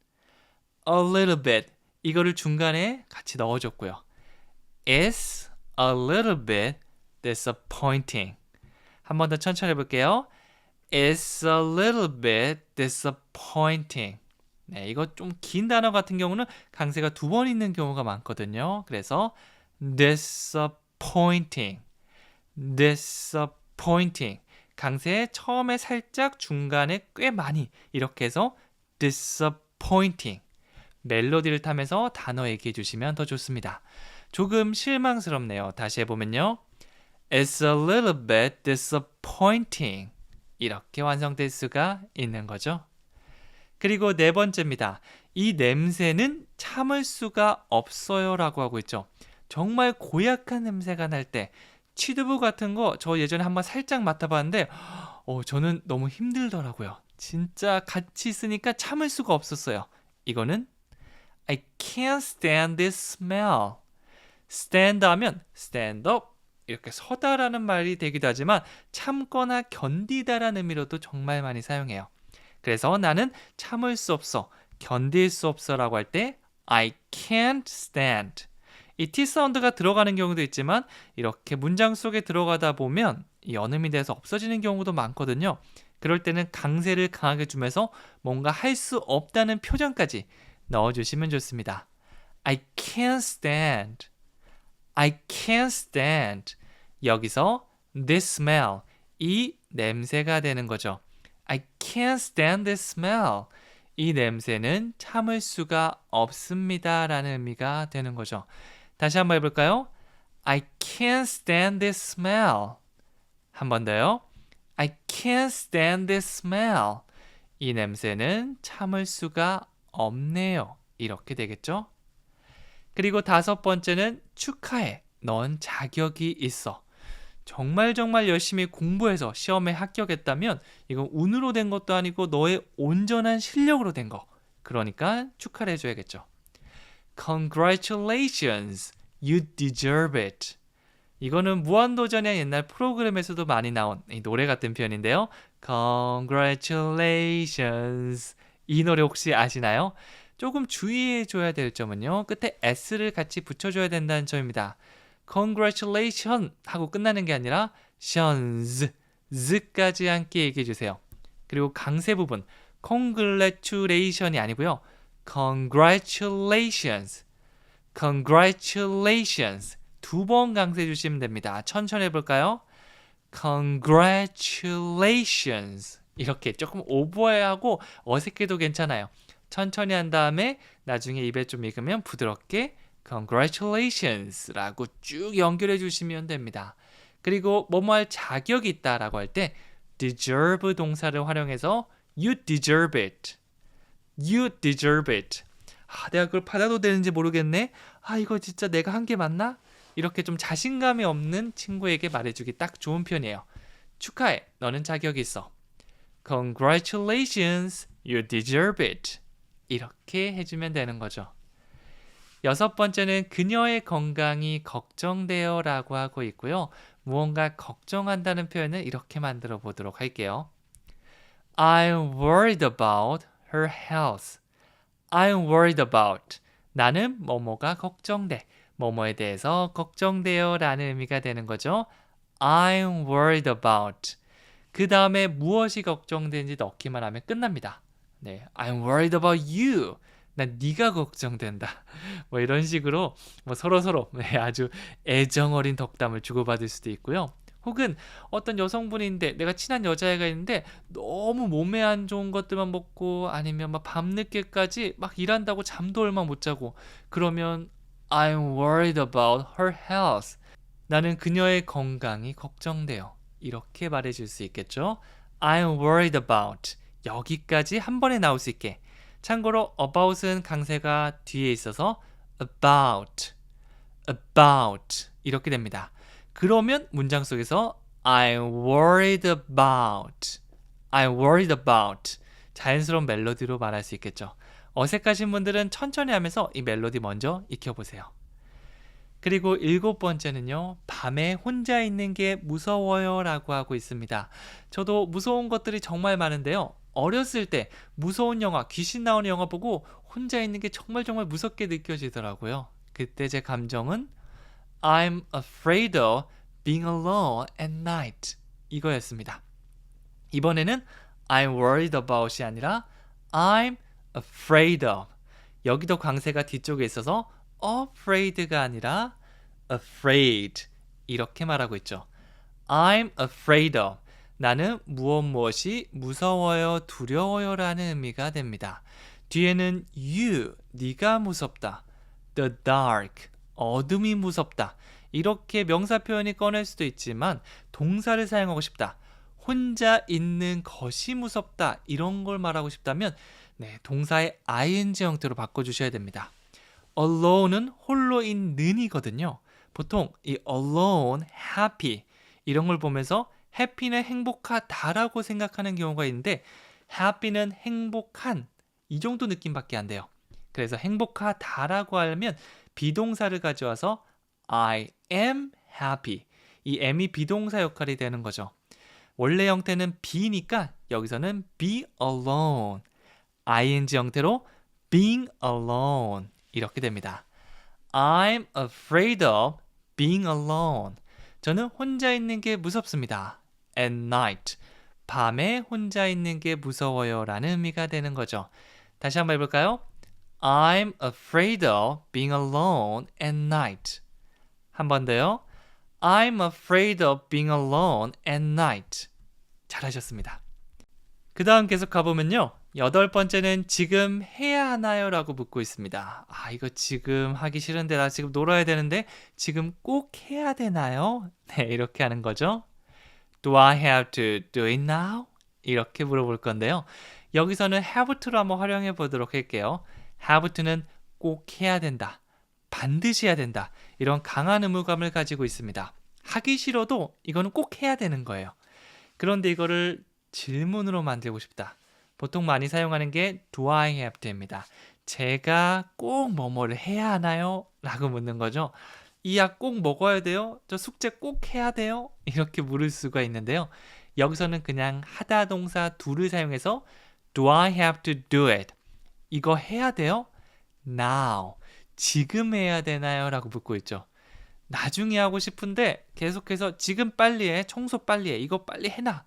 a little bit 이거를 중간에 같이 넣어줬고요. It's a little bit disappointing. 한 번 더 천천히 해볼게요. It's a little bit disappointing. 네, 이거 좀 긴 단어 같은 경우는 강세가 2번 있는 경우가 많거든요. 그래서 disappointing, disappointing. 강세 처음에 살짝, 중간에 꽤 많이 이렇게 해서 disappointing. 멜로디를 타면서 단어 얘기해 주시면 더 좋습니다. 조금 실망스럽네요. 다시 해보면요. It's a little bit disappointing. 이렇게 완성될 수가 있는 거죠. 그리고 네 번째입니다. 이 냄새는 참을 수가 없어요 라고 하고 있죠. 정말 고약한 냄새가 날 때, 취두부 같은 거 저 예전에 한번 살짝 맡아봤는데 저는 너무 힘들더라고요. 진짜 같이 있으니까 참을 수가 없었어요. 이거는 I can't stand this smell. stand 하면 stand up, 이렇게 서다라는 말이 되기도 하지만 참거나 견디다라는 의미로도 정말 많이 사용해요. 그래서 나는 참을 수 없어, 견딜 수 없어 라고 할 때 I can't stand. 이 T 사운드가 들어가는 경우도 있지만 이렇게 문장 속에 들어가다 보면 이 언음이 돼서 없어지는 경우도 많거든요. 그럴 때는 강세를 강하게 주면서 뭔가 할 수 없다는 표정까지 넣어주시면 좋습니다. I can't stand. I can't stand. 여기서 this smell, 이 냄새가 되는 거죠. I can't stand this smell. 이 냄새는 참을 수가 없습니다 라는 의미가 되는 거죠. 다시 한번 해볼까요? I can't stand this smell. 한 번 더요. I can't stand this smell. 이 냄새는 참을 수가 없네요. 이렇게 되겠죠? 그리고 다섯 번째는 축하해. 넌 자격이 있어. 정말 열심히 공부해서 시험에 합격했다면 이건 운으로 된 것도 아니고 너의 온전한 실력으로 된 거. 그러니까 축하를 해줘야겠죠. Congratulations, you deserve it. 이거는 무한도전의 옛날 프로그램에서도 많이 나온 이 노래 같은 표현인데요. Congratulations. 이 노래 혹시 아시나요? 조금 주의해줘야 될 점은요. 끝에 s를 같이 붙여줘야 된다는 점입니다. Congratulations 하고 끝나는 게 아니라 tions, z까지 함께 얘기해주세요. 그리고 강세 부분 congratulation이 아니고요. Congratulations, Congratulations. 2번 강세 주시면 됩니다. 천천히 해볼까요? Congratulations. 이렇게 조금 오버해야 하고 어색해도 괜찮아요. 천천히 한 다음에 나중에 입에 좀 익으면 부드럽게 Congratulations 라고 쭉 연결해 주시면 됩니다. 그리고 뭐뭐 할 자격이 있다 라고 할 때 deserve 동사를 활용해서 You deserve it. You deserve it. 내가 그걸 받아도 되는지 모르겠네. 이거 진짜 내가 한 게 맞나? 이렇게 좀 자신감이 없는 친구에게 말해주기 딱 좋은 편이에요. 축하해. 너는 자격이 있어. Congratulations. You deserve it. 이렇게 해주면 되는 거죠. 여섯 번째는 그녀의 건강이 걱정돼요 라고 하고 있고요. 무언가 걱정한다는 표현을 이렇게 만들어 보도록 할게요. I'm worried about her health. I'm worried about. 나는 뭐뭐가 걱정돼. 뭐뭐에 대해서 걱정돼요 라는 의미가 되는 거죠. I'm worried about. 그 다음에 무엇이 걱정되는지 넣기만 하면 끝납니다. 네, I'm worried about you. 난 네가 걱정된다. 뭐 이런 식으로 뭐 서로 아주 애정 어린 덕담을 주고받을 수도 있고요. 혹은 어떤 여성분인데 내가 친한 여자애가 있는데 너무 몸에 안 좋은 것들만 먹고 아니면 막 밤늦게까지 막 일한다고 잠도 얼마 못 자고 그러면 I'm worried about her health. 나는 그녀의 건강이 걱정돼요. 이렇게 말해줄 수 있겠죠. I'm worried about. 여기까지 한 번에 나올 수 있게. 참고로 about은 강세가 뒤에 있어서 about 이렇게 됩니다. 그러면 문장 속에서 I'm worried about 자연스러운 멜로디로 말할 수 있겠죠. 어색하신 분들은 천천히 하면서 이 멜로디 먼저 익혀보세요. 그리고 일곱 번째는요. 밤에 혼자 있는 게 무서워요 라고 하고 있습니다. 저도 무서운 것들이 정말 많은데요. 어렸을 때 무서운 영화, 귀신 나오는 영화 보고 혼자 있는 게 정말 무섭게 느껴지더라고요. 그때 제 감정은 I'm afraid of being alone at night 이거였습니다. 이번에는 I'm worried about이 아니라 I'm afraid of. 여기도 광세가 뒤쪽에 있어서 afraid가 아니라 afraid 이렇게 말하고 있죠. I'm afraid of. 나는 무엇이 무서워요, 두려워요 라는 의미가 됩니다. 뒤에는 you, 네가 무섭다. The dark, 어둠이 무섭다. 이렇게 명사 표현이 꺼낼 수도 있지만 동사를 사용하고 싶다. 혼자 있는 것이 무섭다. 이런 걸 말하고 싶다면 동사의 ing 형태로 바꿔주셔야 됩니다. alone은 홀로 있는이거든요. 보통 이 alone, happy 이런 걸 보면서 happy는 행복하다라고 생각하는 경우가 있는데 happy는 행복한 이 정도 느낌밖에 안 돼요. 그래서 행복하다라고 하면 비동사를 가져와서 I am happy. 이 am이 비동사 역할이 되는 거죠. 원래 형태는 be니까 여기서는 be alone. ing 형태로 being alone. 이렇게 됩니다. I'm afraid of being alone. 저는 혼자 있는 게 무섭습니다. At night. 밤에 혼자 있는 게 무서워요 라는 의미가 되는 거죠. 다시 한번 해볼까요? I'm afraid of being alone at night. 한 번 더요. I'm afraid of being alone at night. 잘하셨습니다. 그 다음 계속 가보면요. 여덟 번째는 지금 해야 하나요? 라고 묻고 있습니다. 이거 지금 하기 싫은데 나 지금 놀아야 되는데 지금 꼭 해야 되나요? 네, 이렇게 하는 거죠. Do I have to do it now? 이렇게 물어볼 건데요. 여기서는 have to로 한번 활용해 보도록 할게요. have to는 꼭 해야 된다. 반드시 해야 된다. 이런 강한 의무감을 가지고 있습니다. 하기 싫어도 이거는 꼭 해야 되는 거예요. 그런데 이거를 질문으로 만들고 싶다. 보통 많이 사용하는 게 do I have to입니다. 제가 꼭 뭐뭐를 해야 하나요? 라고 묻는 거죠. 이 약 꼭 먹어야 돼요? 저 숙제 꼭 해야 돼요? 이렇게 물을 수가 있는데요. 여기서는 그냥 하다 동사 do를 사용해서 do I have to do it? 이거 해야 돼요? Now. 지금 해야 되나요? 라고 묻고 있죠. 나중에 하고 싶은데 계속해서 지금 빨리 해. 청소 빨리 해. 이거 빨리 해놔.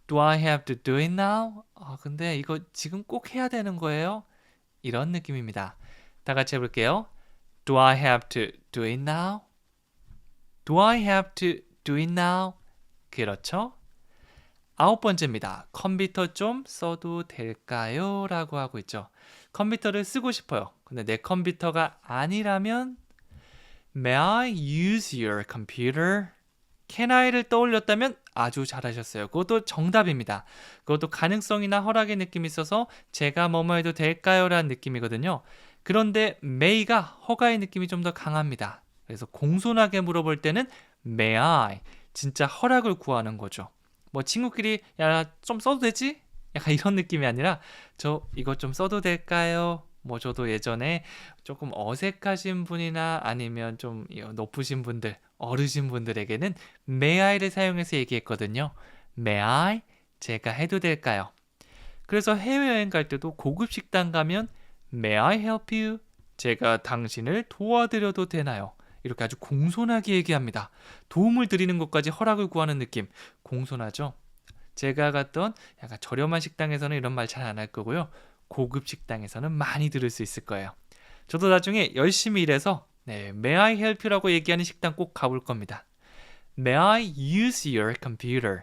Do I have to do it now? 근데 이거 지금 꼭 해야 되는 거예요? 이런 느낌입니다. 다 같이 해볼게요. Do I have to do it now? Do I have to do it now? 그렇죠? 아홉 번째입니다. 컴퓨터 좀 써도 될까요? 라고 하고 있죠. 컴퓨터를 쓰고 싶어요. 근데 내 컴퓨터가 아니라면 May I use your computer? can I를 떠올렸다면 아주 잘하셨어요. 그것도 정답입니다. 그것도 가능성이나 허락의 느낌이 있어서 제가 뭐뭐 해도 될까요? 라는 느낌이거든요. 그런데 may가 허가의 느낌이 좀 더 강합니다. 그래서 공손하게 물어볼 때는 may I 진짜 허락을 구하는 거죠. 뭐 친구끼리 야 좀 써도 되지? 약간 이런 느낌이 아니라 저 이거 좀 써도 될까요? 뭐 저도 예전에 조금 어색하신 분이나 아니면 좀 높으신 분들, 어르신 분들에게는 may I를 사용해서 얘기했거든요. may I? 제가 해도 될까요? 그래서 해외여행 갈 때도 고급 식당 가면 may I help you? 제가 당신을 도와드려도 되나요? 이렇게 아주 공손하게 얘기합니다. 도움을 드리는 것까지 허락을 구하는 느낌. 공손하죠? 제가 갔던 약간 저렴한 식당에서는 이런 말 잘 안 할 거고요. 고급 식당에서는 많이 들을 수 있을 거예요. 저도 나중에 열심히 일해서 may I help you라고 얘기하는 식당 꼭 가볼 겁니다. May I use your computer?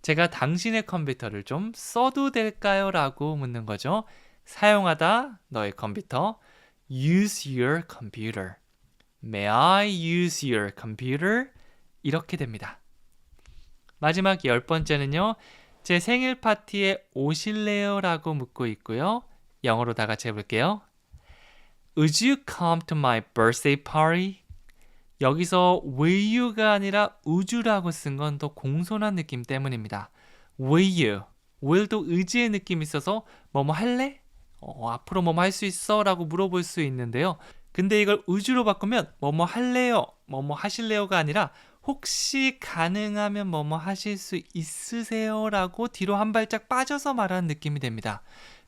제가 당신의 컴퓨터를 좀 써도 될까요? 라고 묻는 거죠. 사용하다 너의 컴퓨터. Use your computer. May I use your computer? 이렇게 됩니다. 마지막 10번째는요. 제 생일 파티에 오실래요? 라고 묻고 있고요. 영어로 다 같이 해볼게요. Would you come to my birthday party? 여기서 will you가 아니라 would you라고 쓴 건 더 공손한 느낌 때문입니다. will you, will도 의지의 느낌이 있어서 뭐뭐 할래? 앞으로 뭐뭐 할 수 있어? 라고 물어볼 수 있는데요. 근데 이걸 would you로 바꾸면 뭐뭐 할래요? 뭐뭐 하실래요가 아니라 혹시 가능하면 뭐뭐 하실 수 있으세요? 라고 뒤로 한 발짝 빠져서 말하는 느낌이 됩니다.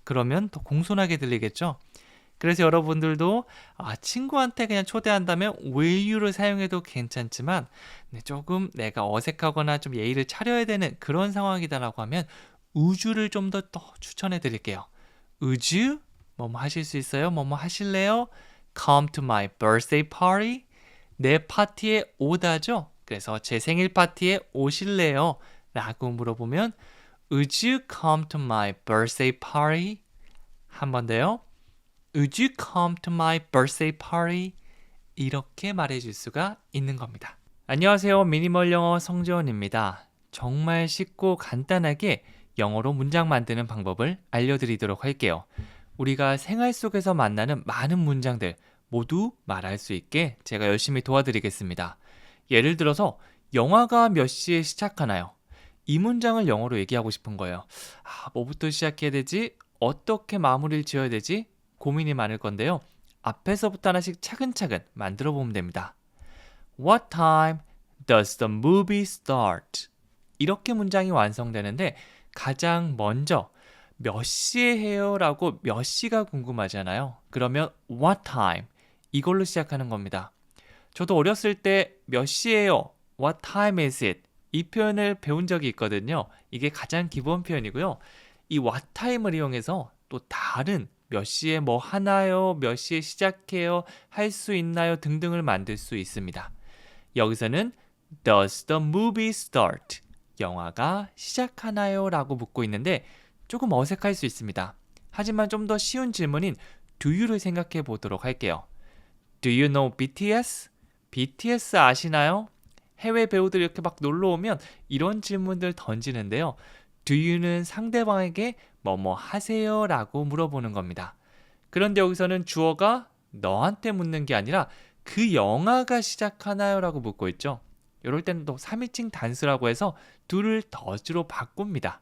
그러면 더 공손하게 들리겠죠? 그래서 여러분들도 친구한테 그냥 초대한다면 will you를 사용해도 괜찮지만 조금 내가 어색하거나 좀 예의를 차려야 되는 그런 상황이다라고 하면 would you를 좀 더 추천해 드릴게요. Would you? 뭐뭐 하실 수 있어요? 뭐뭐 하실래요? Come to my birthday party? 내 파티에 오다죠? 그래서 제 생일 파티에 오실래요? 라고 물어보면 Would you come to my birthday party? 한 번 더요. Would you come to my birthday party? 이렇게 말해줄 수가 있는 겁니다. 안녕하세요. 미니멀 영어 성재원입니다. 정말 쉽고 간단하게 영어로 문장 만드는 방법을 알려드리도록 할게요. 우리가 생활 속에서 만나는 많은 문장들 모두 말할 수 있게 제가 열심히 도와드리겠습니다. 예를 들어서 영화가 몇 시에 시작하나요? 이 문장을 영어로 얘기하고 싶은 거예요. 뭐부터 시작해야 되지? 어떻게 마무리를 지어야 되지? 고민이 많을 건데요. 앞에서부터 하나씩 차근차근 만들어 보면 됩니다. What time does the movie start? 이렇게 문장이 완성되는데 가장 먼저 몇 시에 해요? 라고 몇 시가 궁금하잖아요. 그러면 what time? 이걸로 시작하는 겁니다. 저도 어렸을 때 몇 시에요? What time is it? 이 표현을 배운 적이 있거든요. 이게 가장 기본 표현이고요. 이 what time을 이용해서 또 다른 몇 시에 뭐 하나요? 몇 시에 시작해요? 할 수 있나요? 등등을 만들 수 있습니다. 여기서는 Does the movie start? 영화가 시작하나요? 라고 묻고 있는데 조금 어색할 수 있습니다. 하지만 좀 더 쉬운 질문인 Do you를 생각해 보도록 할게요. Do you know BTS? BTS 아시나요? 해외 배우들이 이렇게 막 놀러 오면 이런 질문들 던지는데요. Do you는 상대방에게 뭐뭐 하세요? 라고 물어보는 겁니다. 그런데 여기서는 주어가 너한테 묻는 게 아니라 그 영화가 시작하나요? 라고 묻고 있죠. 이럴 때는 또 3인칭 단수라고 해서 do를 does로 바꿉니다.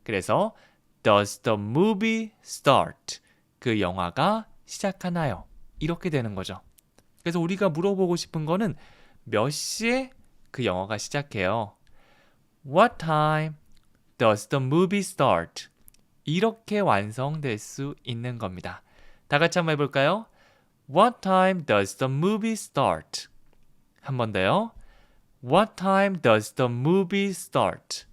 그래서 Does the movie start? 그 영화가 시작하나요? 이렇게 되는 거죠. 그래서 우리가 물어보고 싶은 거는 몇 시에 그 영화가 시작해요? What time does the movie start? 이렇게 완성될 수 있는 겁니다. 다 같이 한번 해볼까요? What time does the movie start? 한 번 더요. What time does the movie start?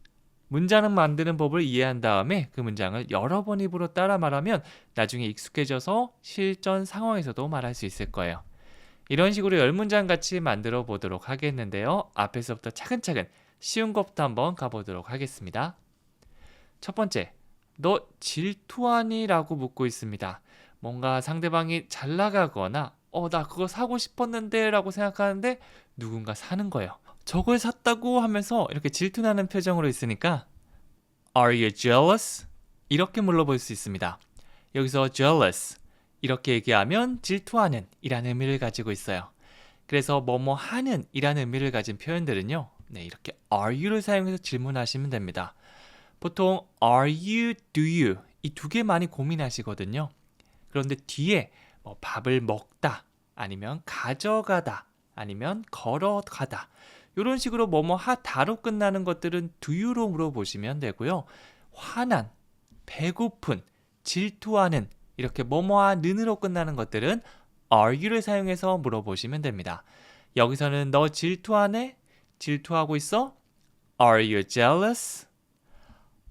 문장을 만드는 법을 이해한 다음에 그 문장을 여러 번 입으로 따라 말하면 나중에 익숙해져서 실전 상황에서도 말할 수 있을 거예요. 이런 식으로 10문장 같이 만들어 보도록 하겠는데요. 앞에서부터 차근차근 쉬운 것부터 한번 가보도록 하겠습니다. 첫 번째, 너 질투하니? 라고 묻고 있습니다. 뭔가 상대방이 잘 나가거나 나 그거 사고 싶었는데 라고 생각하는데 누군가 사는 거예요. 저걸 샀다고 하면서 이렇게 질투나는 표정으로 있으니까 Are you jealous? 이렇게 물어볼 수 있습니다. 여기서 jealous 이렇게 얘기하면 질투하는 이라는 의미를 가지고 있어요. 그래서 뭐뭐 하는 이라는 의미를 가진 표현들은요. 네, 이렇게 are you를 사용해서 질문하시면 됩니다. 보통 are you, do you 이 두 개 많이 고민하시거든요. 그런데 뒤에 뭐 밥을 먹다 아니면 가져가다 아니면 걸어가다 이런 식으로 뭐뭐 하다로 끝나는 것들은 do you로 물어보시면 되고요. 화난, 배고픈, 질투하는 이렇게 뭐뭐하는으로 끝나는 것들은 are you를 사용해서 물어보시면 됩니다. 여기서는 너 질투하네? 질투하고 있어? Are you jealous?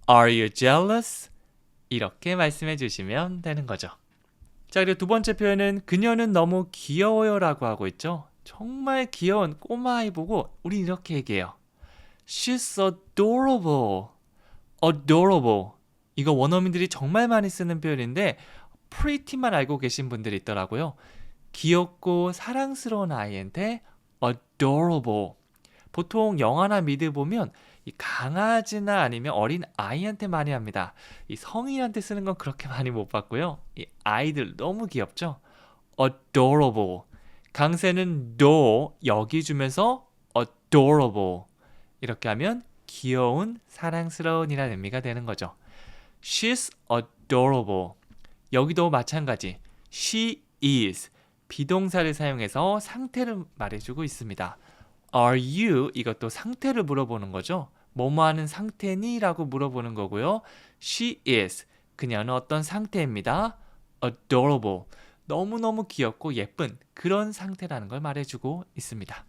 Are you jealous? 이렇게 말씀해 주시면 되는 거죠. 자, 그리고 두 번째 표현은 그녀는 너무 귀여워요 라고 하고 있죠. 정말 귀여운 꼬마아이 보고 우리 이렇게 얘기해요. She's adorable. adorable. 이거 원어민들이 정말 많이 쓰는 표현인데 pretty만 알고 계신 분들이 있더라고요. 귀엽고 사랑스러운 아이한테 adorable. 보통 영화나 미드 보면 이 강아지나 아니면 어린 아이한테 많이 합니다. 이 성인한테 쓰는 건 그렇게 많이 못 봤고요. 이 아이들 너무 귀엽죠? adorable. 강세는 do 여기 주면서 adorable. 이렇게 하면 귀여운, 사랑스러운 이라는 의미가 되는 거죠. She's adorable. 여기도 마찬가지. She is. 비동사를 사용해서 상태를 말해주고 있습니다. Are you? 이것도 상태를 물어보는 거죠. 뭐뭐 하는 상태니? 라고 물어보는 거고요. She is. 그녀는 어떤 상태입니다. Adorable. 너무너무 귀엽고 예쁜 그런 상태라는 걸 말해주고 있습니다.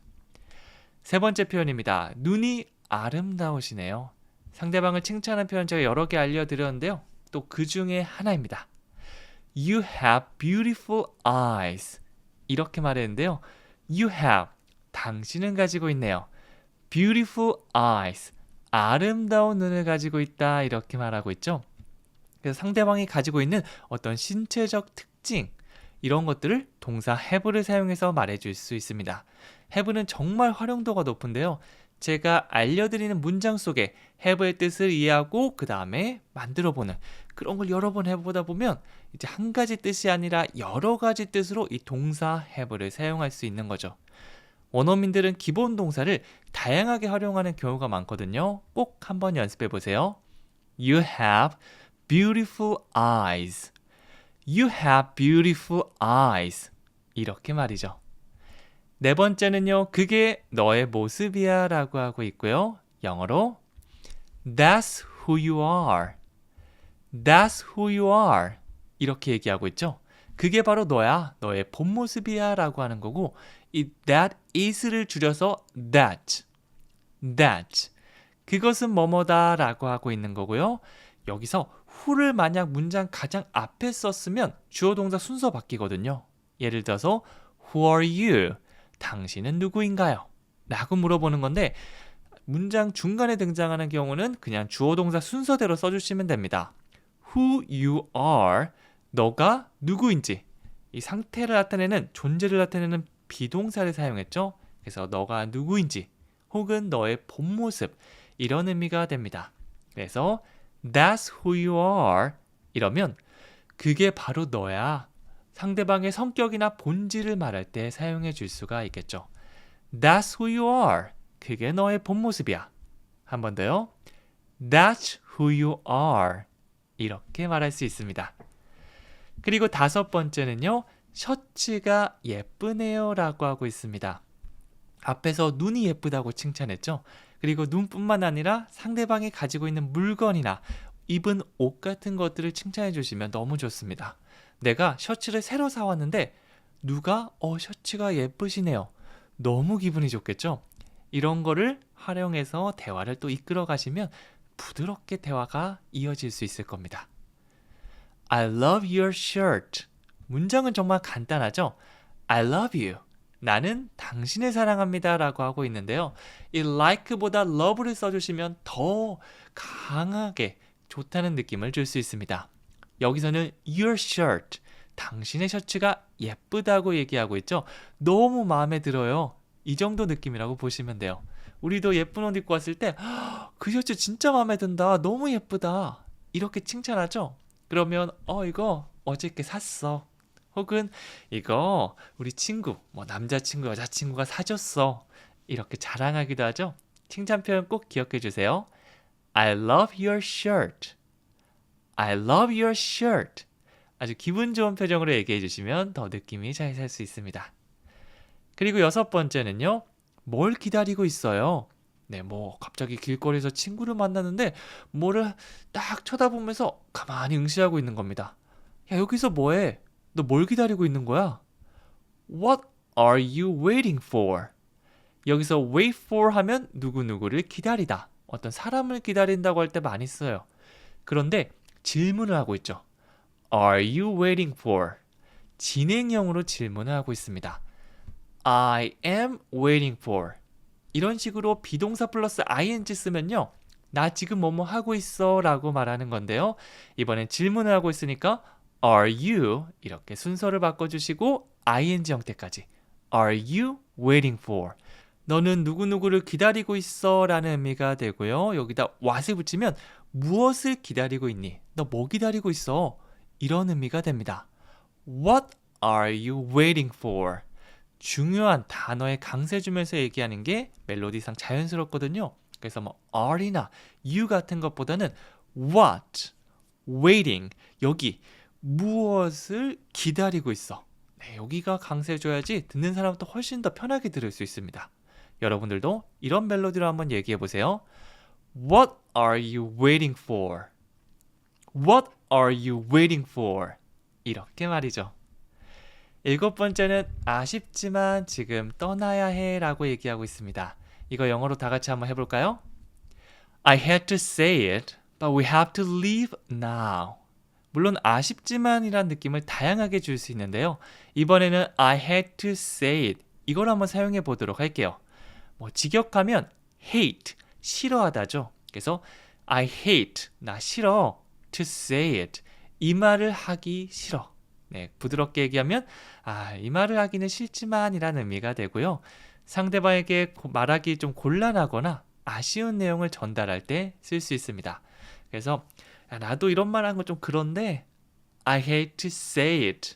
세 번째 표현입니다. 눈이 아름다우시네요. 상대방을 칭찬하는 표현 제가 여러 개 알려드렸는데요. 또 그 중에 하나입니다. You have beautiful eyes. 이렇게 말했는데요. You have. 당신은 가지고 있네요. Beautiful eyes. 아름다운 눈을 가지고 있다. 이렇게 말하고 있죠. 그래서 상대방이 가지고 있는 어떤 신체적 특징 이런 것들을 동사 have를 사용해서 말해줄 수 있습니다. have는 정말 활용도가 높은데요. 제가 알려드리는 문장 속에 have의 뜻을 이해하고 그 다음에 만들어보는 그런 걸 여러 번 해보다 보면 이제 한 가지 뜻이 아니라 여러 가지 뜻으로 이 동사 have를 사용할 수 있는 거죠. 원어민들은 기본 동사를 다양하게 활용하는 경우가 많거든요. 꼭 한번 연습해 보세요. You have beautiful eyes. You have beautiful eyes. 이렇게 말이죠. 네 번째는요. 그게 너의 모습이야 라고 하고 있고요. 영어로 That's who you are. That's who you are. 이렇게 얘기하고 있죠. 그게 바로 너야. 너의 본 모습이야 라고 하는 거고 이 that is를 줄여서 that. that. 그것은 뭐뭐다 라고 하고 있는 거고요. 여기서 who를 만약 문장 가장 앞에 썼으면 주어 동사 순서 바뀌거든요. 예를 들어서 Who are you? 당신은 누구인가요? 라고 물어보는 건데 문장 중간에 등장하는 경우는 그냥 주어 동사 순서대로 써주시면 됩니다. Who you are, 너가 누구인지 이 상태를 나타내는 존재를 나타내는 비동사를 사용했죠. 그래서 너가 누구인지 혹은 너의 본 모습 이런 의미가 됩니다. 그래서 That's who you are 이러면 그게 바로 너야. 상대방의 성격이나 본질을 말할 때 사용해 줄 수가 있겠죠. That's who you are. 그게 너의 본 모습이야. 한 번 더요. That's who you are. 이렇게 말할 수 있습니다. 그리고 다섯 번째는요. 셔츠가 예쁘네요 라고 하고 있습니다. 앞에서 눈이 예쁘다고 칭찬했죠. 그리고 눈뿐만 아니라 상대방이 가지고 있는 물건이나 입은 옷 같은 것들을 칭찬해 주시면 너무 좋습니다. 내가 셔츠를 새로 사왔는데 누가 셔츠가 예쁘시네요. 너무 기분이 좋겠죠? 이런 거를 활용해서 대화를 또 이끌어 가시면 부드럽게 대화가 이어질 수 있을 겁니다. I love your shirt. 문장은 정말 간단하죠? I love you. 나는 당신을 사랑합니다 라고 하고 있는데요. 이 like보다 love를 써주시면 더 강하게 좋다는 느낌을 줄 수 있습니다. 여기서는 your shirt, 당신의 셔츠가 예쁘다고 얘기하고 있죠. 너무 마음에 들어요. 이 정도 느낌이라고 보시면 돼요. 우리도 예쁜 옷 입고 왔을 때, 그 셔츠 진짜 마음에 든다. 너무 예쁘다. 이렇게 칭찬하죠? 그러면, 이거 어저께 샀어. 혹은, 이거 우리 친구, 뭐 남자친구, 여자친구가 사줬어. 이렇게 자랑하기도 하죠? 칭찬 표현 꼭 기억해 주세요. I love your shirt. I love your shirt. 아주 기분 좋은 표정으로 얘기해 주시면 더 느낌이 잘 살 수 있습니다. 그리고 6번째는요. 뭘 기다리고 있어요? 네, 뭐 갑자기 길거리에서 친구를 만났는데 뭐를 딱 쳐다보면서 가만히 응시하고 있는 겁니다. 야, 여기서 뭐해? 너 뭘 기다리고 있는 거야? What are you waiting for? 여기서 wait for 하면 누구누구를 기다리다. 어떤 사람을 기다린다고 할 때 많이 써요. 그런데 질문을 하고 있죠. Are you waiting for? 진행형으로 질문을 하고 있습니다. I am waiting for. 이런 식으로 비동사 플러스 ing 쓰면요. 나 지금 뭐뭐 하고 있어 라고 말하는 건데요. 이번엔 질문을 하고 있으니까 Are you? 이렇게 순서를 바꿔주시고 ing 형태까지. Are you waiting for? 너는 누구누구를 기다리고 있어 라는 의미가 되고요. 여기다 what을 붙이면 무엇을 기다리고 있니? 너 뭐 기다리고 있어? 이런 의미가 됩니다. What are you waiting for? 중요한 단어에 강세 주면서 얘기하는 게 멜로디상 자연스럽거든요. 그래서 뭐 are나 you 같은 것보다는 what, waiting, 여기 무엇을 기다리고 있어. 네, 여기가 강세 줘야지 듣는 사람도 훨씬 더 편하게 들을 수 있습니다. 여러분들도 이런 멜로디로 한번 얘기해 보세요. What are you waiting for? What are you waiting for? 이렇게 말이죠. 7번째는 아쉽지만 지금 떠나야 해 라고 얘기하고 있습니다. 이거 영어로 다 같이 한번 해볼까요? I had to say it, but we have to leave now. 물론 아쉽지만이란 느낌을 다양하게 줄 수 있는데요. 이번에는 I had to say it. 이걸 한번 사용해 보도록 할게요. 뭐 직역하면 hate, 싫어하다죠. 그래서 I hate, 나 싫어. To say it, 이 말을 하기 싫어. 네, 부드럽게 얘기하면 이 말을 하기는 싫지만이라는 의미가 되고요. 상대방에게 말하기 좀 곤란하거나 아쉬운 내용을 전달할 때 쓸 수 있습니다. 그래서 나도 이런 말 하는 거 좀 그런데 I hate to say it,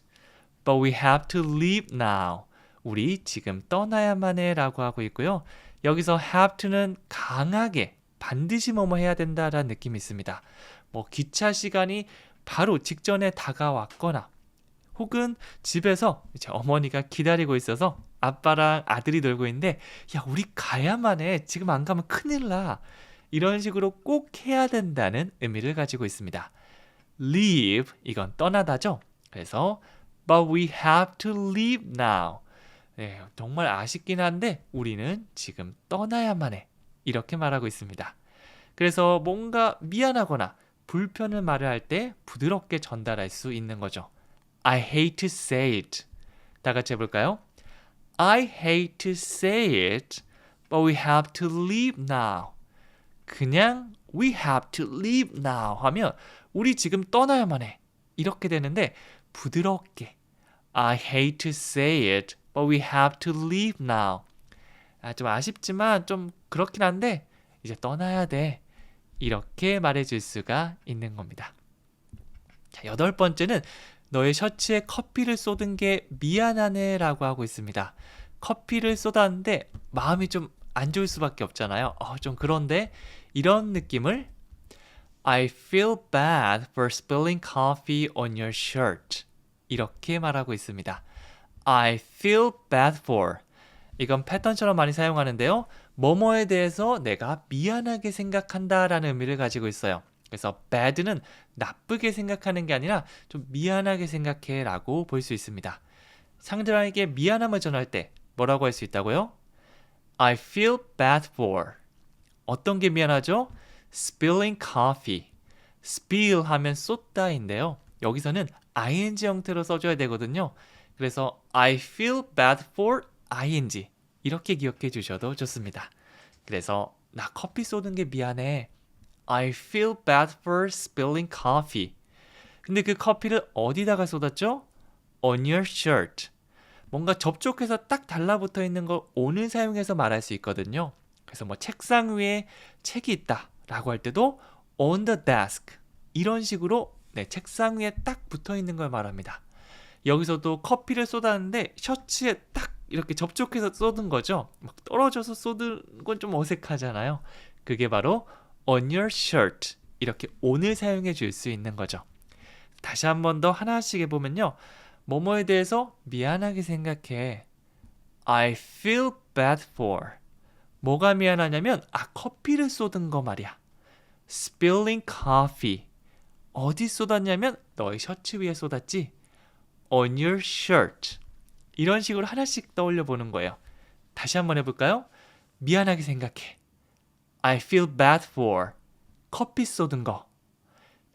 but we have to leave now. 우리 지금 떠나야만 해 라고 하고 있고요. 여기서 have to는 강하게 반드시 뭐뭐 해야 된다라는 느낌이 있습니다. 뭐 기차 시간이 바로 직전에 다가왔거나 혹은 집에서 이제 어머니가 기다리고 있어서 아빠랑 아들이 놀고 있는데 야, 우리 가야만 해. 지금 안 가면 큰일 나. 이런 식으로 꼭 해야 된다는 의미를 가지고 있습니다. leave, 이건 떠나다죠. 그래서 but we have to leave now. 네, 정말 아쉽긴 한데 우리는 지금 떠나야만 해. 이렇게 말하고 있습니다. 그래서 뭔가 미안하거나 불편을 말을 할 때 부드럽게 전달할 수 있는 거죠. I hate to say it. 다 같이 해볼까요? I hate to say it, but we have to leave now. 그냥 we have to leave now 하면 우리 지금 떠나야만 해. 이렇게 되는데 부드럽게 I hate to say it, but we have to leave now. 좀 아쉽지만 좀 그렇긴 한데 이제 떠나야 돼. 이렇게 말해줄 수가 있는 겁니다. 자, 8번째는 너의 셔츠에 커피를 쏟은 게 미안하네 라고 하고 있습니다. 커피를 쏟았는데 마음이 좀 안 좋을 수밖에 없잖아요. 좀 그런데 이런 느낌을 I feel bad for spilling coffee on your shirt. 이렇게 말하고 있습니다. I feel bad for. 이건 패턴처럼 많이 사용하는데요. 뭐뭐에 대해서 내가 미안하게 생각한다 라는 의미를 가지고 있어요. 그래서 bad는 나쁘게 생각하는 게 아니라 좀 미안하게 생각해 라고 볼 수 있습니다. 상대방에게 미안함을 전할 때 뭐라고 할 수 있다고요? I feel bad for. 어떤 게 미안하죠? Spilling coffee. spill 하면 쏟다인데요. 여기서는 ing 형태로 써줘야 되거든요. 그래서 I feel bad for ing. 이렇게 기억해 주셔도 좋습니다. 그래서 나 커피 쏟은 게 미안해. I feel bad for spilling coffee. 근데 그 커피를 어디다가 쏟았죠? On your shirt. 뭔가 접촉해서 딱 달라붙어 있는 걸 on을 사용해서 말할 수 있거든요. 그래서 뭐 책상 위에 책이 있다 라고 할 때도 on the desk 이런 식으로 네, 책상 위에 딱 붙어 있는 걸 말합니다. 여기서도 커피를 쏟았는데 셔츠에 딱 이렇게 접촉해서 쏟은 거죠. 막 떨어져서 쏟은 건 좀 어색하잖아요. 그게 바로 on your shirt 이렇게 on을 사용해 줄 수 있는 거죠. 다시 한 번 더 하나씩 해보면요. 뭐뭐에 대해서 미안하게 생각해. I feel bad for. 뭐가 미안하냐면 커피를 쏟은 거 말이야. Spilling coffee. 어디 쏟았냐면 너의 셔츠 위에 쏟았지. On your shirt. 이런 식으로 하나씩 떠올려 보는 거예요. 다시 한번 해볼까요? 미안하게 생각해. I feel bad for. 커피 쏟은 거.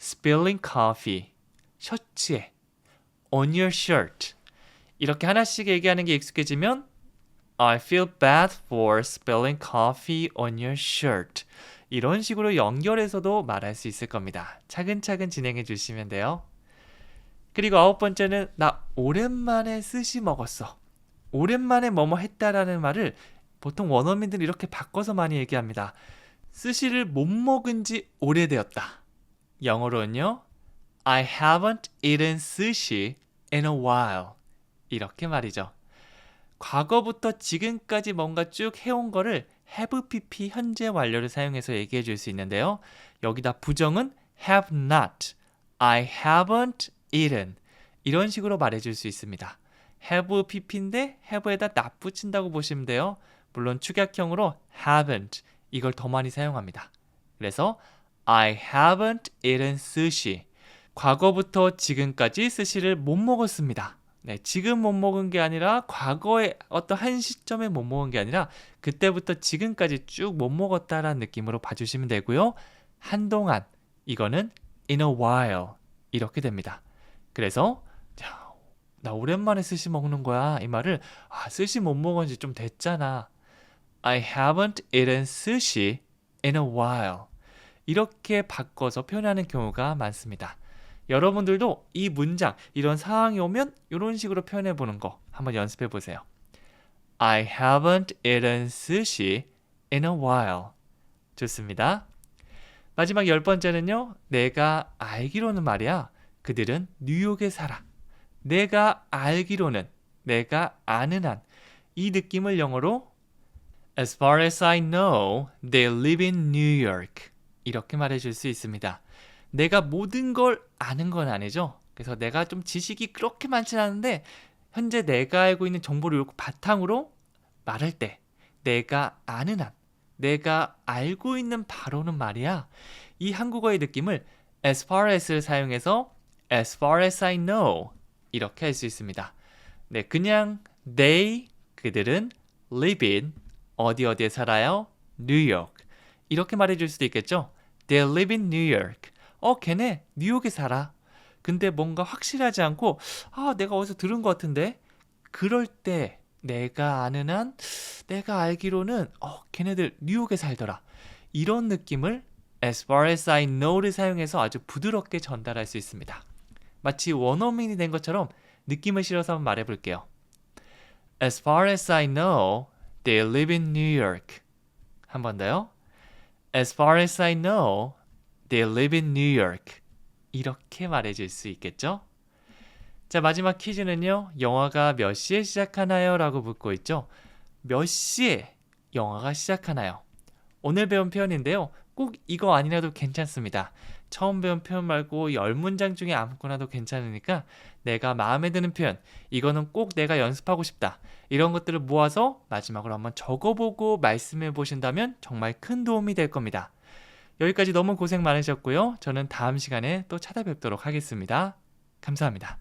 Spilling coffee. 셔츠에. On your shirt. 이렇게 하나씩 얘기하는 게 익숙해지면 I feel bad for spilling coffee on your shirt. 이런 식으로 연결해서도 말할 수 있을 겁니다. 차근차근 진행해 주시면 돼요. 그리고 9번째는 나 오랜만에 스시 먹었어. 오랜만에 뭐뭐 했다라는 말을 보통 원어민들은 이렇게 바꿔서 많이 얘기합니다. 스시를 못 먹은 지 오래되었다. 영어로는요. I haven't eaten sushi in a while. 이렇게 말이죠. 과거부터 지금까지 뭔가 쭉 해온 거를 have pp 현재 완료를 사용해서 얘기해 줄 수 있는데요. 여기다 부정은 have not, I haven't eaten 이런 식으로 말해줄 수 있습니다. have pp인데 have에다 not 붙인다고 보시면 돼요. 물론 축약형으로 haven't 이걸 더 많이 사용합니다. 그래서 I haven't eaten sushi. 과거부터 지금까지 스시를 못 먹었습니다. 네, 지금 못 먹은 게 아니라 과거에 어떤 한 시점에 못 먹은 게 아니라 그때부터 지금까지 쭉 못 먹었다라는 느낌으로 봐주시면 되고요. 한동안 이거는 in a while 이렇게 됩니다. 그래서 자, 나 오랜만에 스시 먹는 거야 이 말을 스시 못 먹은 지 좀 됐잖아. I haven't eaten sushi in a while 이렇게 바꿔서 표현하는 경우가 많습니다. 여러분들도 이 문장, 이런 상황이 오면 이런 식으로 표현해 보는 거 한번 연습해 보세요. I haven't eaten sushi in a while. 좋습니다. 마지막 10번째는요. 내가 알기로는 말이야. 그들은 뉴욕에 살아. 내가 알기로는, 내가 아는 한. 이 느낌을 영어로 As far as I know, they live in New York. 이렇게 말해줄 수 있습니다. 내가 모든 걸 아는 건 아니죠. 그래서 내가 좀 지식이 그렇게 많진 않은데 현재 내가 알고 있는 정보를 바탕으로 말할 때 내가 아는 한, 내가 알고 있는 바로는 말이야. 이 한국어의 느낌을 as far as를 사용해서 as far as I know 이렇게 할 수 있습니다. 네, 그냥 they, 그들은 live in, 어디에 살아요? New York. 이렇게 말해줄 수도 있겠죠. They live in New York. 걔네 뉴욕에 살아. 근데 뭔가 확실하지 않고 내가 어디서 들은 것 같은데 그럴 때 내가 아는 한 내가 알기로는 걔네들 뉴욕에 살더라. 이런 느낌을 as far as I know를 사용해서 아주 부드럽게 전달할 수 있습니다. 마치 원어민이 된 것처럼 느낌을 실어서 한번 말해볼게요. As far as I know, they live in New York. 한 번 더요. As far as I know, they live in New York. 이렇게 말해줄 수 있겠죠? 자, 마지막 퀴즈는요. 영화가 몇 시에 시작하나요? 라고 묻고 있죠. 몇 시에 영화가 시작하나요? 오늘 배운 표현인데요. 꼭 이거 아니라도 괜찮습니다. 처음 배운 표현 말고 10문장 중에 아무거나도 괜찮으니까 내가 마음에 드는 표현, 이거는 꼭 내가 연습하고 싶다. 이런 것들을 모아서 마지막으로 한번 적어보고 말씀해 보신다면 정말 큰 도움이 될 겁니다. 여기까지 너무 고생 많으셨고요. 저는 다음 시간에 또 찾아뵙도록 하겠습니다. 감사합니다.